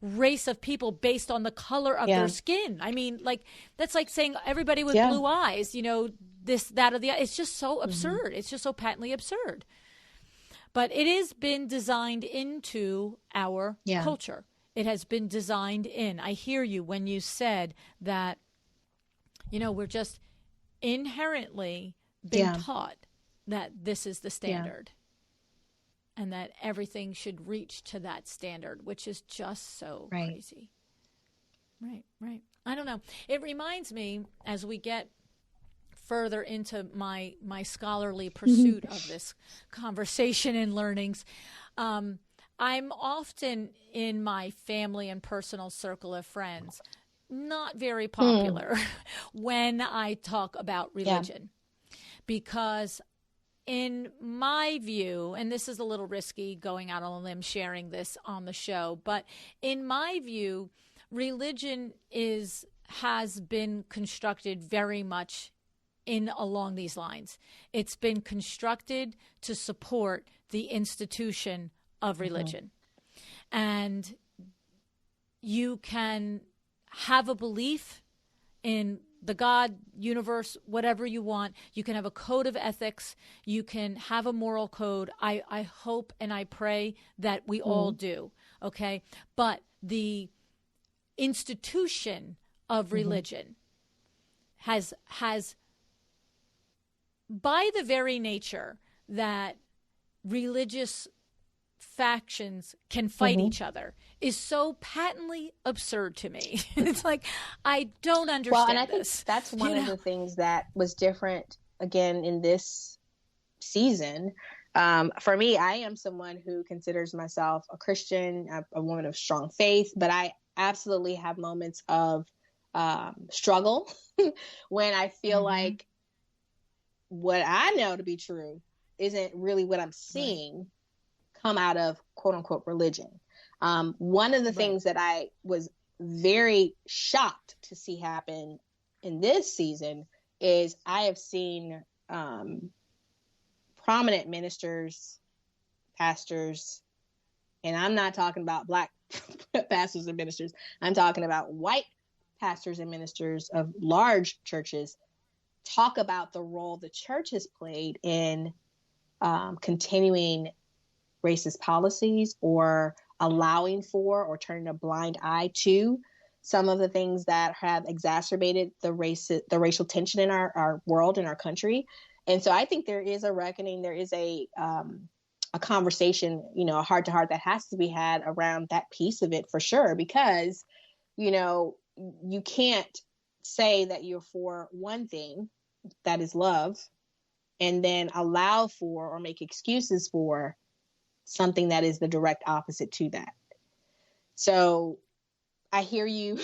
race of people based on the color of their skin. I mean, like, that's like saying everybody with blue eyes, this, that, or the other. It's just so absurd. It's just so patently absurd. But it has been designed into our culture. It has been designed in. I hear you when you said that, we're just inherently being taught that this is the standard and that everything should reach to that standard, which is just so crazy. Right. I don't know. It reminds me, as we get further into my scholarly pursuit of this conversation and learnings, I'm often in my family and personal circle of friends not very popular when I talk about religion, because in my view, and this is a little risky going out on a limb sharing this on the show, but in my view, religion has been constructed very much along these lines. It's been constructed to support the institution of religion. And you can have a belief in the God, universe, whatever you want. You can have a code of ethics. You can have a moral code. I hope and I pray that we all do, okay? But the institution of religion has by the very nature that religious factions can fight each other, is so patently absurd to me. It's like, I don't understand well, and I this. think that's one of the things that was different, again, in this season. For me, I am someone who considers myself a Christian, a woman of strong faith, but I absolutely have moments of struggle when I feel like what I know to be true isn't really what I'm seeing come out of quote unquote religion. One of the things that I was very shocked to see happen in this season is I have seen prominent ministers, pastors, and I'm not talking about Black pastors and ministers. I'm talking about white pastors and ministers of large churches talk about the role the church has played in continuing racist policies or allowing for or turning a blind eye to some of the things that have exacerbated the racial tension in our world, in our country. And so I think there is a reckoning, there is a conversation, a heart-to-heart that has to be had around that piece of it for sure, because, you can't say that you're for one thing, that is love, and then allow for or make excuses for something that is the direct opposite to that. So I hear you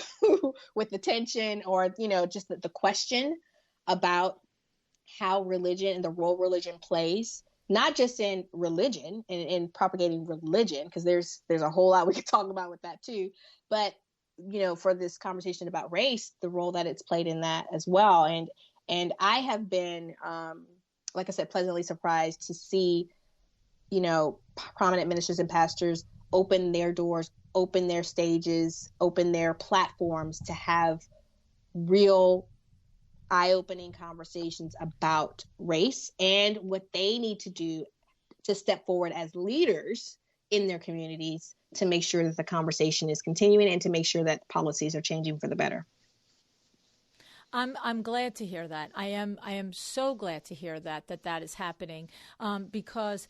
with the tension or, just the question about how religion and the role religion plays, not just in religion and in propagating religion, because there's a whole lot we could talk about with that too. But, for this conversation about race, the role that it's played in that as well. And I have been, like I said, pleasantly surprised to see, prominent ministers and pastors open their doors, open their stages, open their platforms to have real eye-opening conversations about race and what they need to do to step forward as leaders in their communities to make sure that the conversation is continuing and to make sure that policies are changing for the better. I'm glad to hear that. I am so glad to hear that is happening, because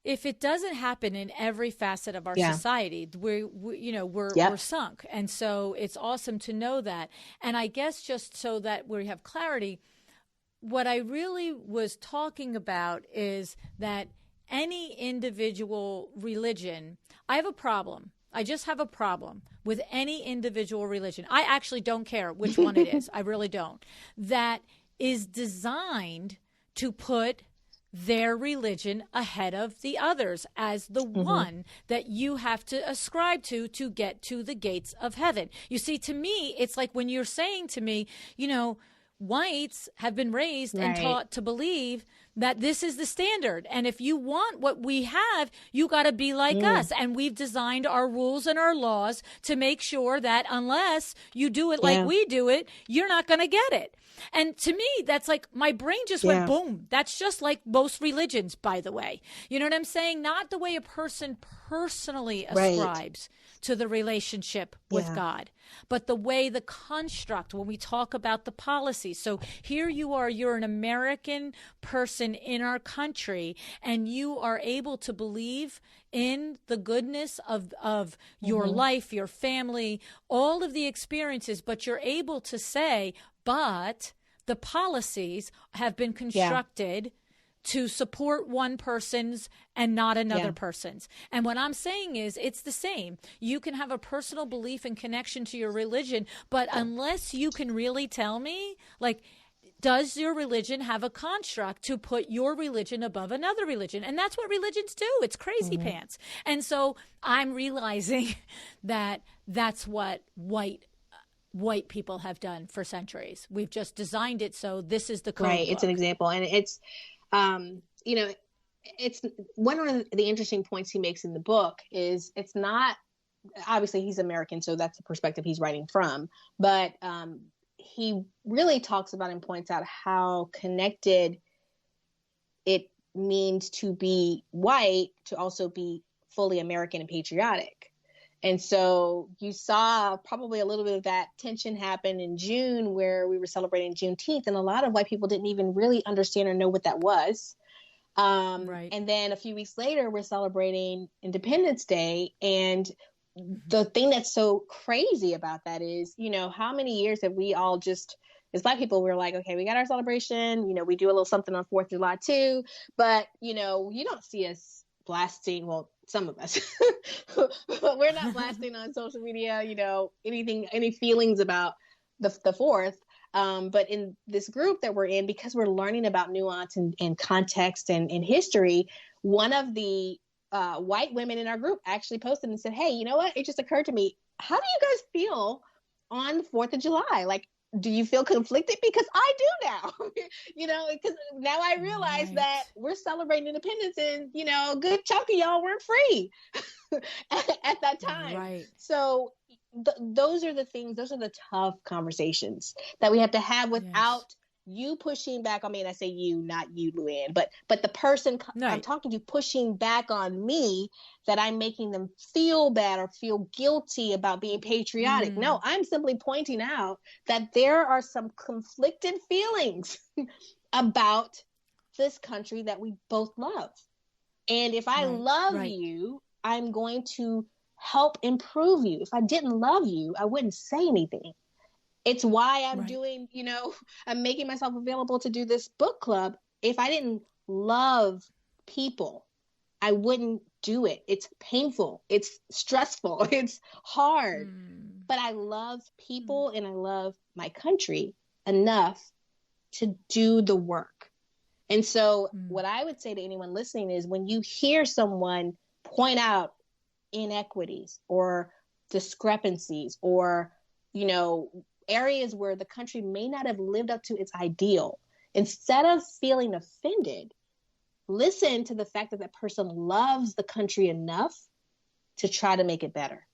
if it doesn't happen in every facet of our society, we're sunk. And so it's awesome to know that. And I guess just so that we have clarity, what I really was talking about is that any individual religion, I have a problem. I just have a problem with any individual religion. I actually don't care which one it is. I really don't. That is designed to put their religion ahead of the others as the one that you have to ascribe to get to the gates of heaven. You see, to me, it's like when you're saying to me, whites have been raised and taught to believe that this is the standard. And if you want what we have, you got to be like us. And we've designed our rules and our laws to make sure that unless you do it like we do it, you're not going to get it. And to me, that's like my brain just went boom. That's just like most religions, by the way. You know what I'm saying? Not the way a person personally ascribes to the relationship with God, but the way the construct, when we talk about the policy. So here you are, you're an American person in our country, and you are able to believe in the goodness of your life, your family, all of the experiences, but you're able to say, but the policies have been constructed to support one person's and not another person's. And what I'm saying is it's the same. You can have a personal belief and connection to your religion, but unless you can really tell me, like, does your religion have a construct to put your religion above another religion? And that's what religions do. It's crazy pants. And so I'm realizing that that's what white people have done for centuries. We've just designed it so this is the code book. It's an example. And it's, it's one of the interesting points he makes in the book is it's not, obviously he's American, so that's the perspective he's writing from, but he really talks about and points out how connected it means to be white, to also be fully American and patriotic. And so you saw probably a little bit of that tension happen in June where we were celebrating Juneteenth, and a lot of white people didn't even really understand or know what that was. And then a few weeks later, we're celebrating Independence Day. And the thing that's so crazy about that is, how many years have we all just, as Black people, we're like, okay, we got our celebration, we do a little something on 4th of July too, but, you don't see us blasting, well, some of us, but we're not blasting on social media, any feelings about the 4th. But in this group that we're in, because we're learning about nuance and context and history, one of the white women in our group actually posted and said, hey, you know what? It just occurred to me. How do you guys feel on the 4th of July? Like, do you feel conflicted? Because I do now, because now I realize that we're celebrating independence and, a good chunk of y'all weren't free at that time. Right. So those are the things, those are the tough conversations that we have to have without you pushing back on me, and I say you, not you, LuAnn, but the person I'm talking to pushing back on me, that I'm making them feel bad or feel guilty about being patriotic. No, I'm simply pointing out that there are some conflicted feelings about this country that we both love. And if I love you, I'm going to help improve you. If I didn't love you, I wouldn't say anything. It's why I'm doing, I'm making myself available to do this book club. If I didn't love people, I wouldn't do it. It's painful. It's stressful. It's hard. But I love people and I love my country enough to do the work. And so what I would say to anyone listening is, when you hear someone point out inequities or discrepancies or, areas where the country may not have lived up to its ideal, instead of feeling offended, listen to the fact that that person loves the country enough to try to make it better.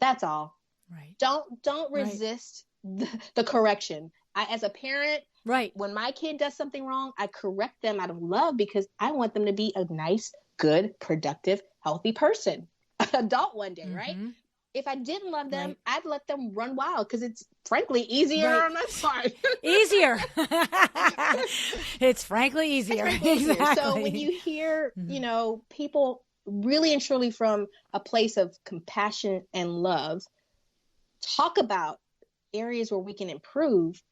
That's all. Right. Don't resist the correction. As a parent, when my kid does something wrong, I correct them out of love, because I want them to be a nice, good, productive, healthy person, adult one day, right? If I didn't love them, I'd let them run wild, because it's frankly easier on my part. Easier. It's frankly easier. Exactly. So when you hear, people really and truly from a place of compassion and love talk about areas where we can improve,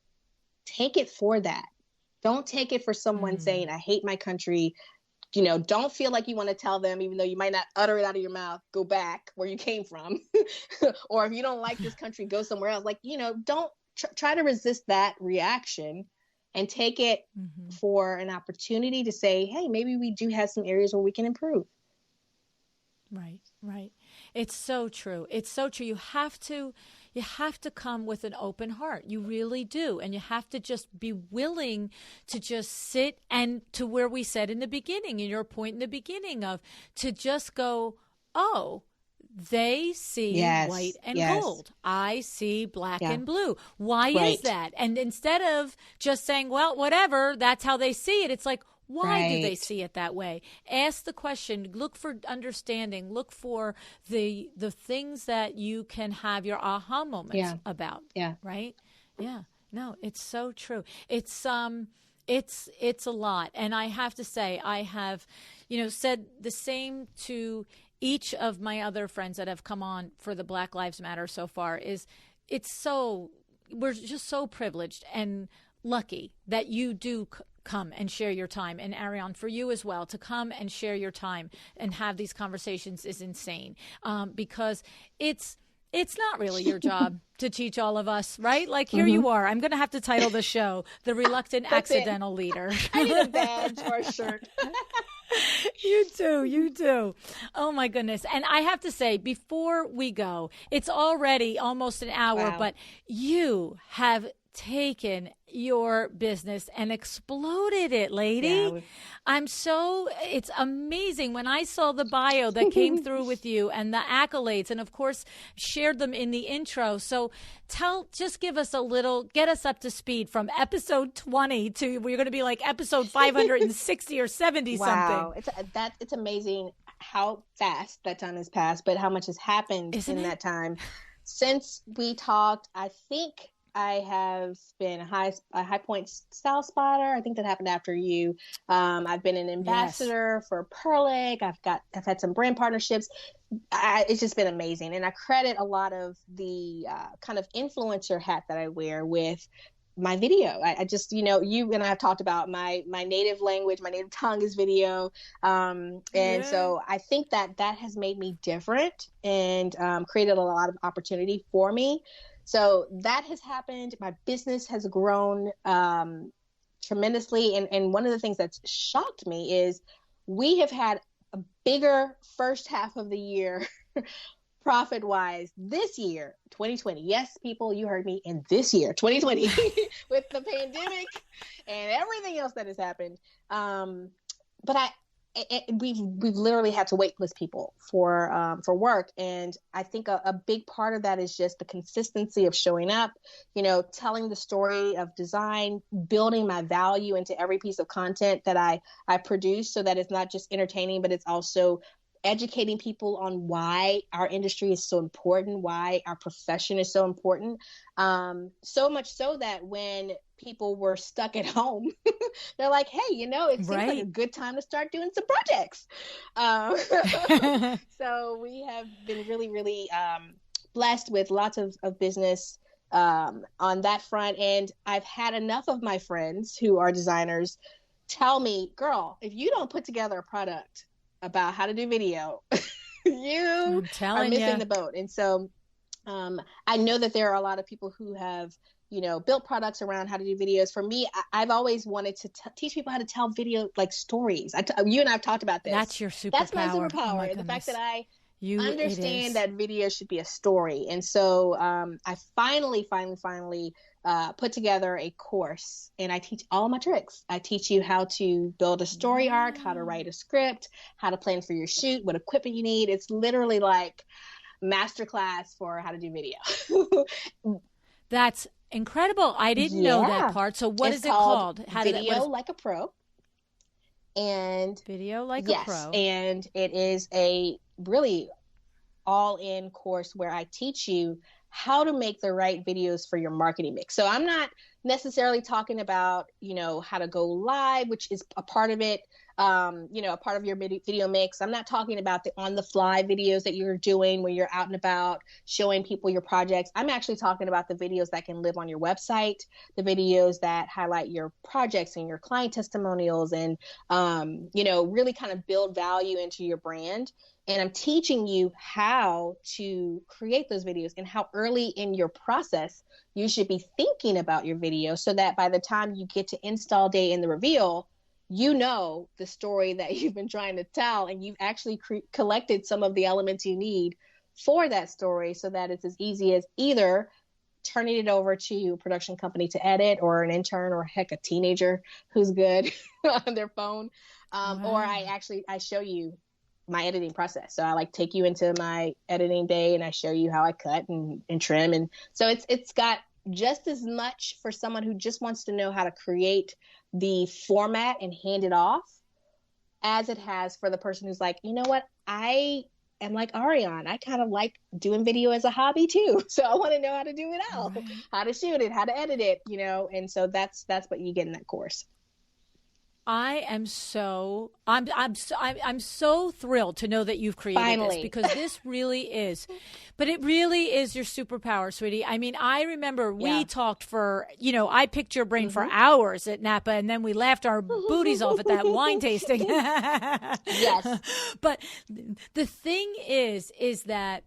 take it for that. Don't take it for someone saying, I hate my country. Don't feel like you want to tell them, even though you might not utter it out of your mouth, go back where you came from. Or if you don't like this country, go somewhere else. Don't try to resist that reaction, and take it for an opportunity to say, hey, maybe we do have some areas where we can improve. Right. It's so true. It's so true. You have to come with an open heart. You really do. And you have to just be willing to just sit, and to where we said in the beginning, in your point in the beginning, of to just go, oh, they see white and gold. I see black and blue. Why is that? And instead of just saying, well, whatever, that's how they see it, it's like, why do they see it that way? Ask the question. Look for understanding. Look for the things that you can have your aha moments about. Right? Yeah. No, it's so true. It's a lot. And I have to say, I have, said the same to each of my other friends that have come on for the Black Lives Matter so far. We're just so privileged and lucky that you do come and share your time. And Arianne, for you as well, to come and share your time and have these conversations is insane, because it's not really your job to teach all of us, right? Like, here you are. I'm going to have to title the show The Reluctant Accidental Leader. I need a badge or a shirt. You do. Oh, my goodness. And I have to say, before we go, it's already almost an hour, but you have taken your business and exploded it, lady. It's amazing. When I saw the bio that came through with you and the accolades, and of course shared them in the intro. So just give us a little, get us up to speed from episode 20 to, we're going to be like episode 560 or 70 something. It's amazing how fast that time has passed, but how much has happened in that time. Since we talked, I think I have been a high point style spotter. I think that happened after you. I've been an ambassador for Perlick. I've had some brand partnerships. It's just been amazing. And I credit a lot of the kind of influencer hat that I wear with my video. I just, you and I have talked about my native language, my native tongue is video. So I think that has made me different and created a lot of opportunity for me. So that has happened. My business has grown tremendously. And one of the things that's shocked me is we have had a bigger first half of the year profit-wise this year, 2020. Yes, people, you heard me, in this year, 2020, with the pandemic and everything else that has happened. But we've literally had to waitlist people for work. And I think a big part of that is just the consistency of showing up, telling the story of design, building my value into every piece of content that I produce, so that it's not just entertaining, but it's also educating people on why our industry is so important, why our profession is so important. So much so that when people were stuck at home, they're like, hey, it seems like a good time to start doing some projects. So we have been really, really blessed with lots of business on that front. And I've had enough of my friends who are designers tell me, girl, if you don't put together a product about how to do video, you are missing the boat. And so I know that there are a lot of people who have, built products around how to do videos. For me, I've always wanted to teach people how to tell video like stories. You and I have talked about this. That's your superpower. That's my superpower. And the fact that I understand that video should be a story. And so I finally put together a course, and I teach all my tricks. I teach you how to build a story arc, how to write a script, how to plan for your shoot, what equipment you need. It's literally like masterclass for how to do video. That's incredible. I didn't know that part. So what is it called? Video Like a Pro. And Video Like a Pro. And it is a really all-in course where I teach you how to make the right videos for your marketing mix. So I'm not necessarily talking about, how to go live, which is a part of it, a part of your video mix. I'm not talking about the on-the-fly videos that you're doing when you're out and about showing people your projects. I'm actually talking about the videos that can live on your website, the videos that highlight your projects and your client testimonials and, really kind of build value into your brand. And I'm teaching you how to create those videos and how early in your process you should be thinking about your video, so that by the time you get to install day and the reveal, the story that you've been trying to tell, and you've actually collected some of the elements you need for that story, so that it's as easy as either turning it over to a production company to edit, or an intern, or heck, a teenager who's good on their phone. Or I show you my editing process. So I take you into my editing day, and I show you how I cut and trim. And so it's got just as much for someone who just wants to know how to create the format and hand it off, as it has for the person who's like, I am like Arianne. I kind of like doing video as a hobby too. So I want to know how to do it all, how to shoot it, how to edit it, and so that's what you get in that course. I'm so thrilled to know that you've created this, because this really is, but it really is your superpower, sweetie. I mean, I remember we talked for, I picked your brain for hours at Napa, and then we laughed our booties off at that wine tasting. Yes. But the thing is that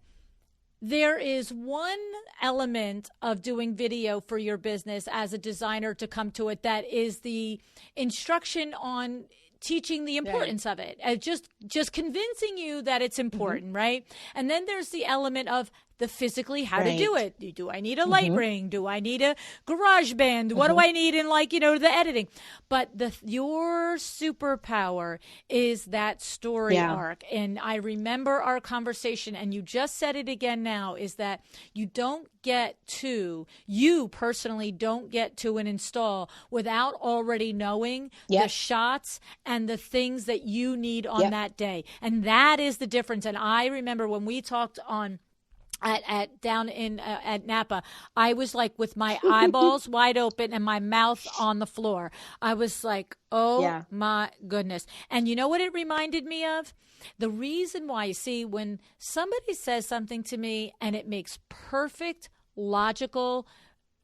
there is one element of doing video for your business as a designer to come to it, that is the instruction on teaching the importance of it, just convincing you that it's important, right? And then there's the element of the physically how to do it. Do I need a light ring? Do I need a garage band? What do I need in the editing? But your superpower is that story arc. And I remember our conversation, and you just said it again now, is that you personally don't get to an install without already knowing the shots and the things that you need on that day. And that is the difference. And I remember when we talked at Napa, I was like with my eyeballs wide open and my mouth on the floor. I was like, oh my goodness. And you know what it reminded me of? The reason why, you see, when somebody says something to me and it makes perfect logical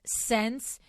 sense,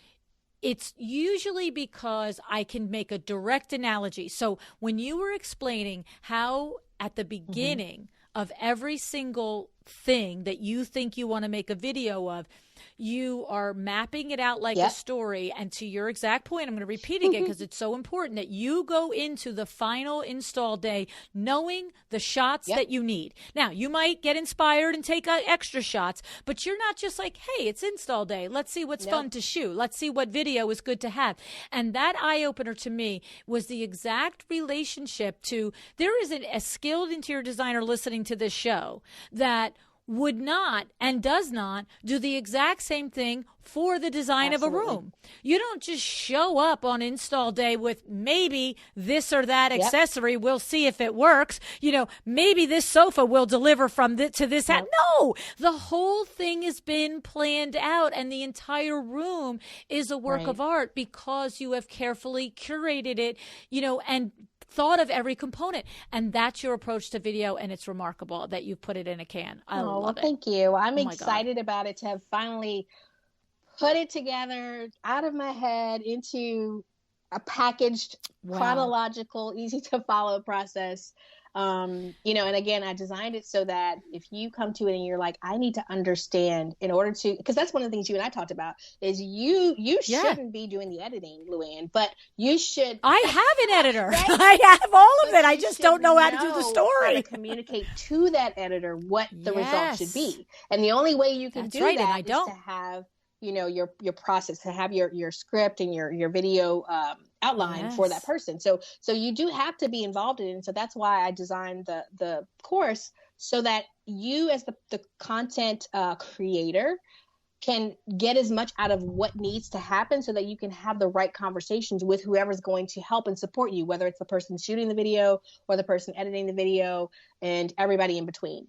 it's usually because I can make a direct analogy. So when you were explaining how at the beginning of every single thing that you think you want to make a video of, you are mapping it out like a story. And to your exact point, I'm going to repeat again because it's so important that you go into the final install day knowing the shots that you need. Now, you might get inspired and take extra shots, but you're not just like, hey, it's install day. Let's see what's fun to shoot. Let's see what video is good to have. And that eye-opener to me was the exact relationship to, there is a skilled interior designer listening to this show that would not and does not do the exact same thing for the design of a room. You don't just show up on install day with maybe this or that accessory. We'll see if it works. You know, maybe this sofa will deliver from to this hat. No, the whole thing has been planned out, and the entire room is a work of art because you have carefully curated it, you know, and thought of every component. And that's your approach to video, and it's remarkable that you put it in a can. I love it. Thank you. I'm excited about it, to have finally put it together out of my head into a packaged, chronological, easy to follow process. You know, and again, I designed it so that if you come to it and you're like, I need to understand in order to, because that's one of the things you and I talked about, is you shouldn't be doing the editing, LuAnn, but you should. I have an editor. Right? I have all of it. I just don't know how to do the story. How to communicate to that editor what the result should be. And the only way you can do that is to have, you know, your process, to have your script and your video outline for that person. So you do have to be involved in it. And so that's why I designed the course, so that you as the content creator can get as much out of what needs to happen, so that you can have the right conversations with whoever's going to help and support you, whether it's the person shooting the video or the person editing the video and everybody in between.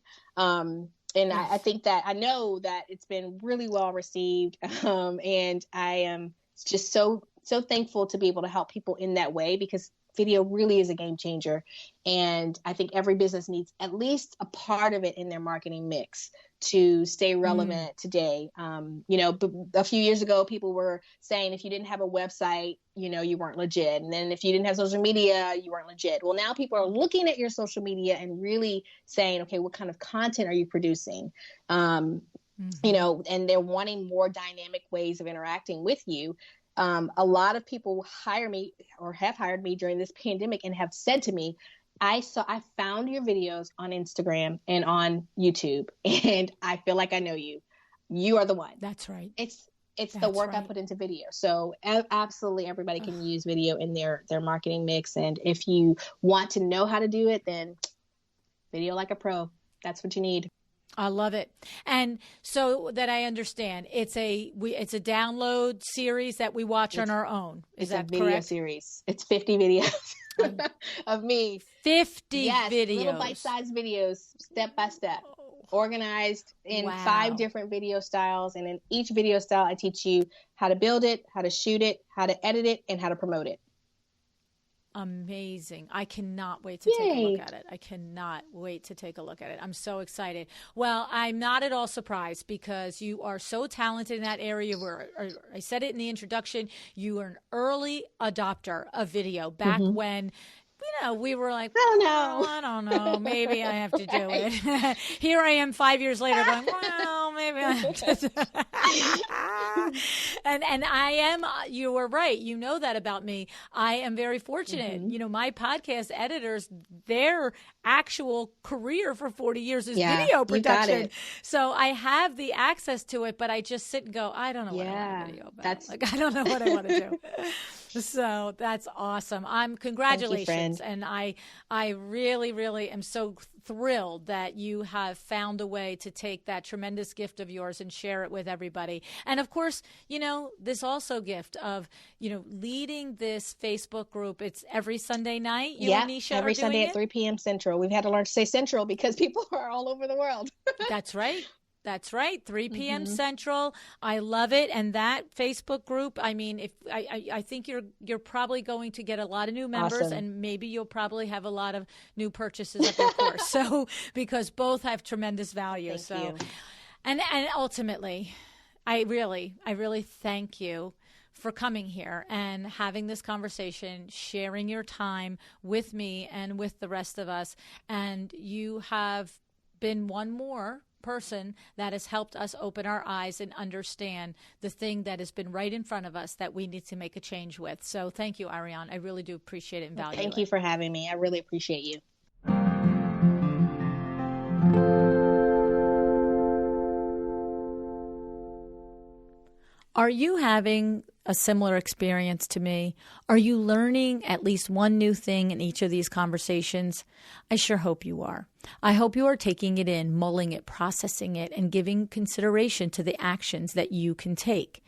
And I think that, I know that it's been really well received. And I am just so thankful to be able to help people in that way, because video really is a game changer. And I think every business needs at least a part of it in their marketing mix to stay relevant today. You know, a few years ago, people were saying if you didn't have a website, you know, you weren't legit. And then if you didn't have social media, you weren't legit. Well, now people are looking at your social media and really saying, okay, what kind of content are you producing? You know, and they're wanting more dynamic ways of interacting with you. A lot of people hire me or have hired me during this pandemic and have said to me, I found your videos on Instagram and on YouTube, and I feel like I know you. You are the one. That's right. It's the work I put into video. So absolutely everybody can use video in their marketing mix. And if you want to know how to do it, then video like a pro. That's what you need. I love it. And so that I understand, it's a download series that we watch on our own. Is that correct? It's a video series. It's 50 videos of me. 50 videos. Little bite-sized videos, step by step, organized in 5 different video styles. And in each video style, I teach you how to build it, how to shoot it, how to edit it, and how to promote it. Amazing. I cannot wait to take a look at it. I cannot wait to take a look at it. I'm so excited. Well, I'm not at all surprised, because you are so talented in that area. Where I said it in the introduction, you are an early adopter of video back when, you know, we were like, I don't know, maybe I have to do it. Here I am 5 years later going, well, maybe I have to. And I am, you were right. You know that about me. I am very fortunate. You know, my podcast editors, their actual career for 40 years is video production. So I have the access to it, but I just sit and go, I don't know what I want to video about. I don't know what I want to do. So that's awesome. Congratulations. And I really, really am so thrilled that you have found a way to take that tremendous gift of yours and share it with everybody. And of course, you know, this also gift of, you know, leading this Facebook group. It's every Sunday night. You and Nisha every are doing Sunday it? At 3 p.m. Central. We've had to learn to say Central because people are all over the world. That's right. That's right. 3 p.m. Central. I love it. And that Facebook group, I mean, if I think you're probably going to get a lot of new members, and maybe you'll probably have a lot of new purchases of your course. So, because both have tremendous value. Thank you. And ultimately, I really thank you for coming here and having this conversation, sharing your time with me and with the rest of us. And you have been one more person that has helped us open our eyes and understand the thing that has been right in front of us that we need to make a change with. So thank you, Arianne. I really do appreciate it and value it. Thank you for having me. I really appreciate you. Are you having a similar experience to me? Are you learning at least one new thing in each of these conversations? I sure hope you are. I hope you are taking it in, mulling it, processing it, and giving consideration to the actions that you can take.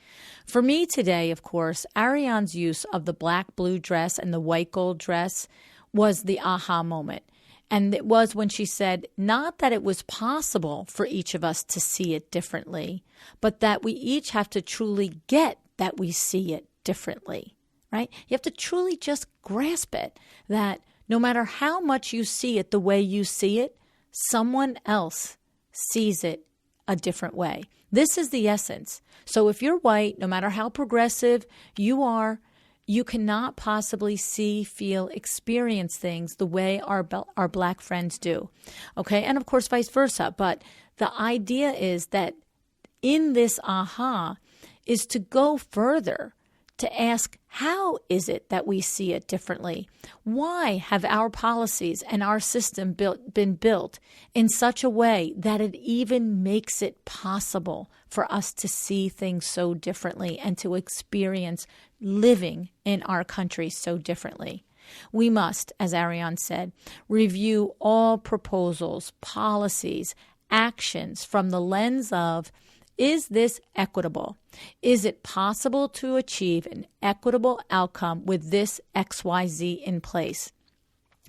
For me today, of course, Arianne's use of the black blue dress and the white gold dress was the aha moment. And it was when she said, not that it was possible for each of us to see it differently, but that we each have to truly get that we see it differently, right? You have to truly just grasp it, that no matter how much you see it the way you see it, someone else sees it a different way. This is the essence. So if you're white, no matter how progressive you are, you cannot possibly see, feel, experience things the way our black friends do. Okay? And of course, vice versa. But the idea is that in this aha is to go further, to ask, how is it that we see it differently? Why have our policies and our system been built in such a way that it even makes it possible for us to see things so differently and to experience living in our country so differently? We must, as Arianne said, review all proposals, policies, actions from the lens of, is this equitable? Is it possible to achieve an equitable outcome with this XYZ in place?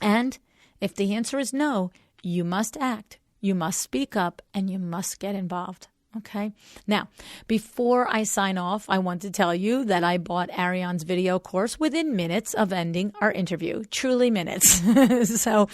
And if the answer is no, you must act, you must speak up, and you must get involved. Okay. Now, before I sign off, I want to tell you that I bought Arianne's video course within minutes of ending our interview. Truly minutes. So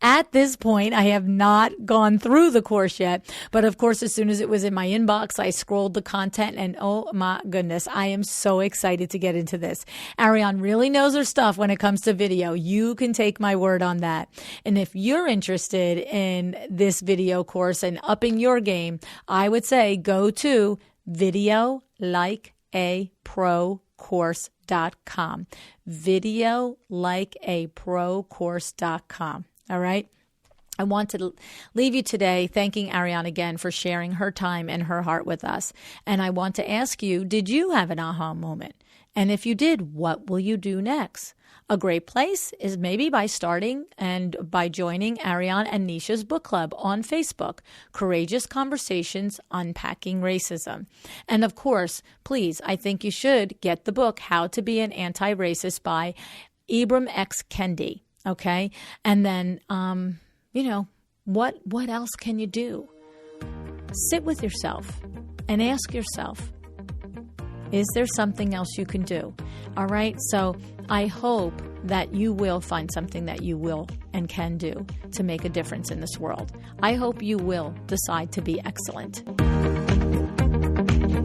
at this point, I have not gone through the course yet. But of course, as soon as it was in my inbox, I scrolled the content and oh my goodness, I am so excited to get into this. Arianne really knows her stuff when it comes to video. You can take my word on that. And if you're interested in this video course and upping your game, I would say go to videolikeaprocourse.com. Videolikeaprocourse.com. All right. I want to leave you today thanking Arianne again for sharing her time and her heart with us. And I want to ask you, did you have an aha moment? And if you did, what will you do next? A great place is maybe by starting and by joining Arianne and Nisha's book club on Facebook, Courageous Conversations Unpacking Racism. And of course, please, I think you should get the book, How to Be an Anti-Racist by Ibram X. Kendi. Okay. And then, what else can you do? Sit with yourself and ask yourself, is there something else you can do? All right. So I hope that you will find something that you will and can do to make a difference in this world. I hope you will decide to be excellent.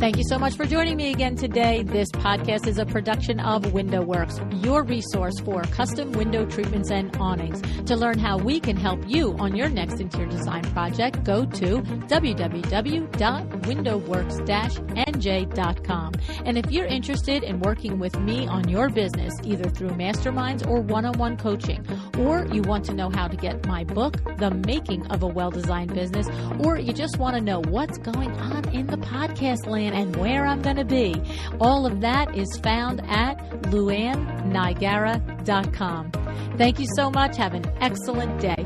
Thank you so much for joining me again today. This podcast is a production of WindowWorks, your resource for custom window treatments and awnings. To learn how we can help you on your next interior design project, go to www.windowworks-nj.com. And if you're interested in working with me on your business, either through masterminds or one-on-one coaching, or you want to know how to get my book, The Making of a Well-Designed Business, or you just want to know what's going on in the podcast land and where I'm going to be, all of that is found at LuAnnNigara.com. Thank you so much. Have an excellent day.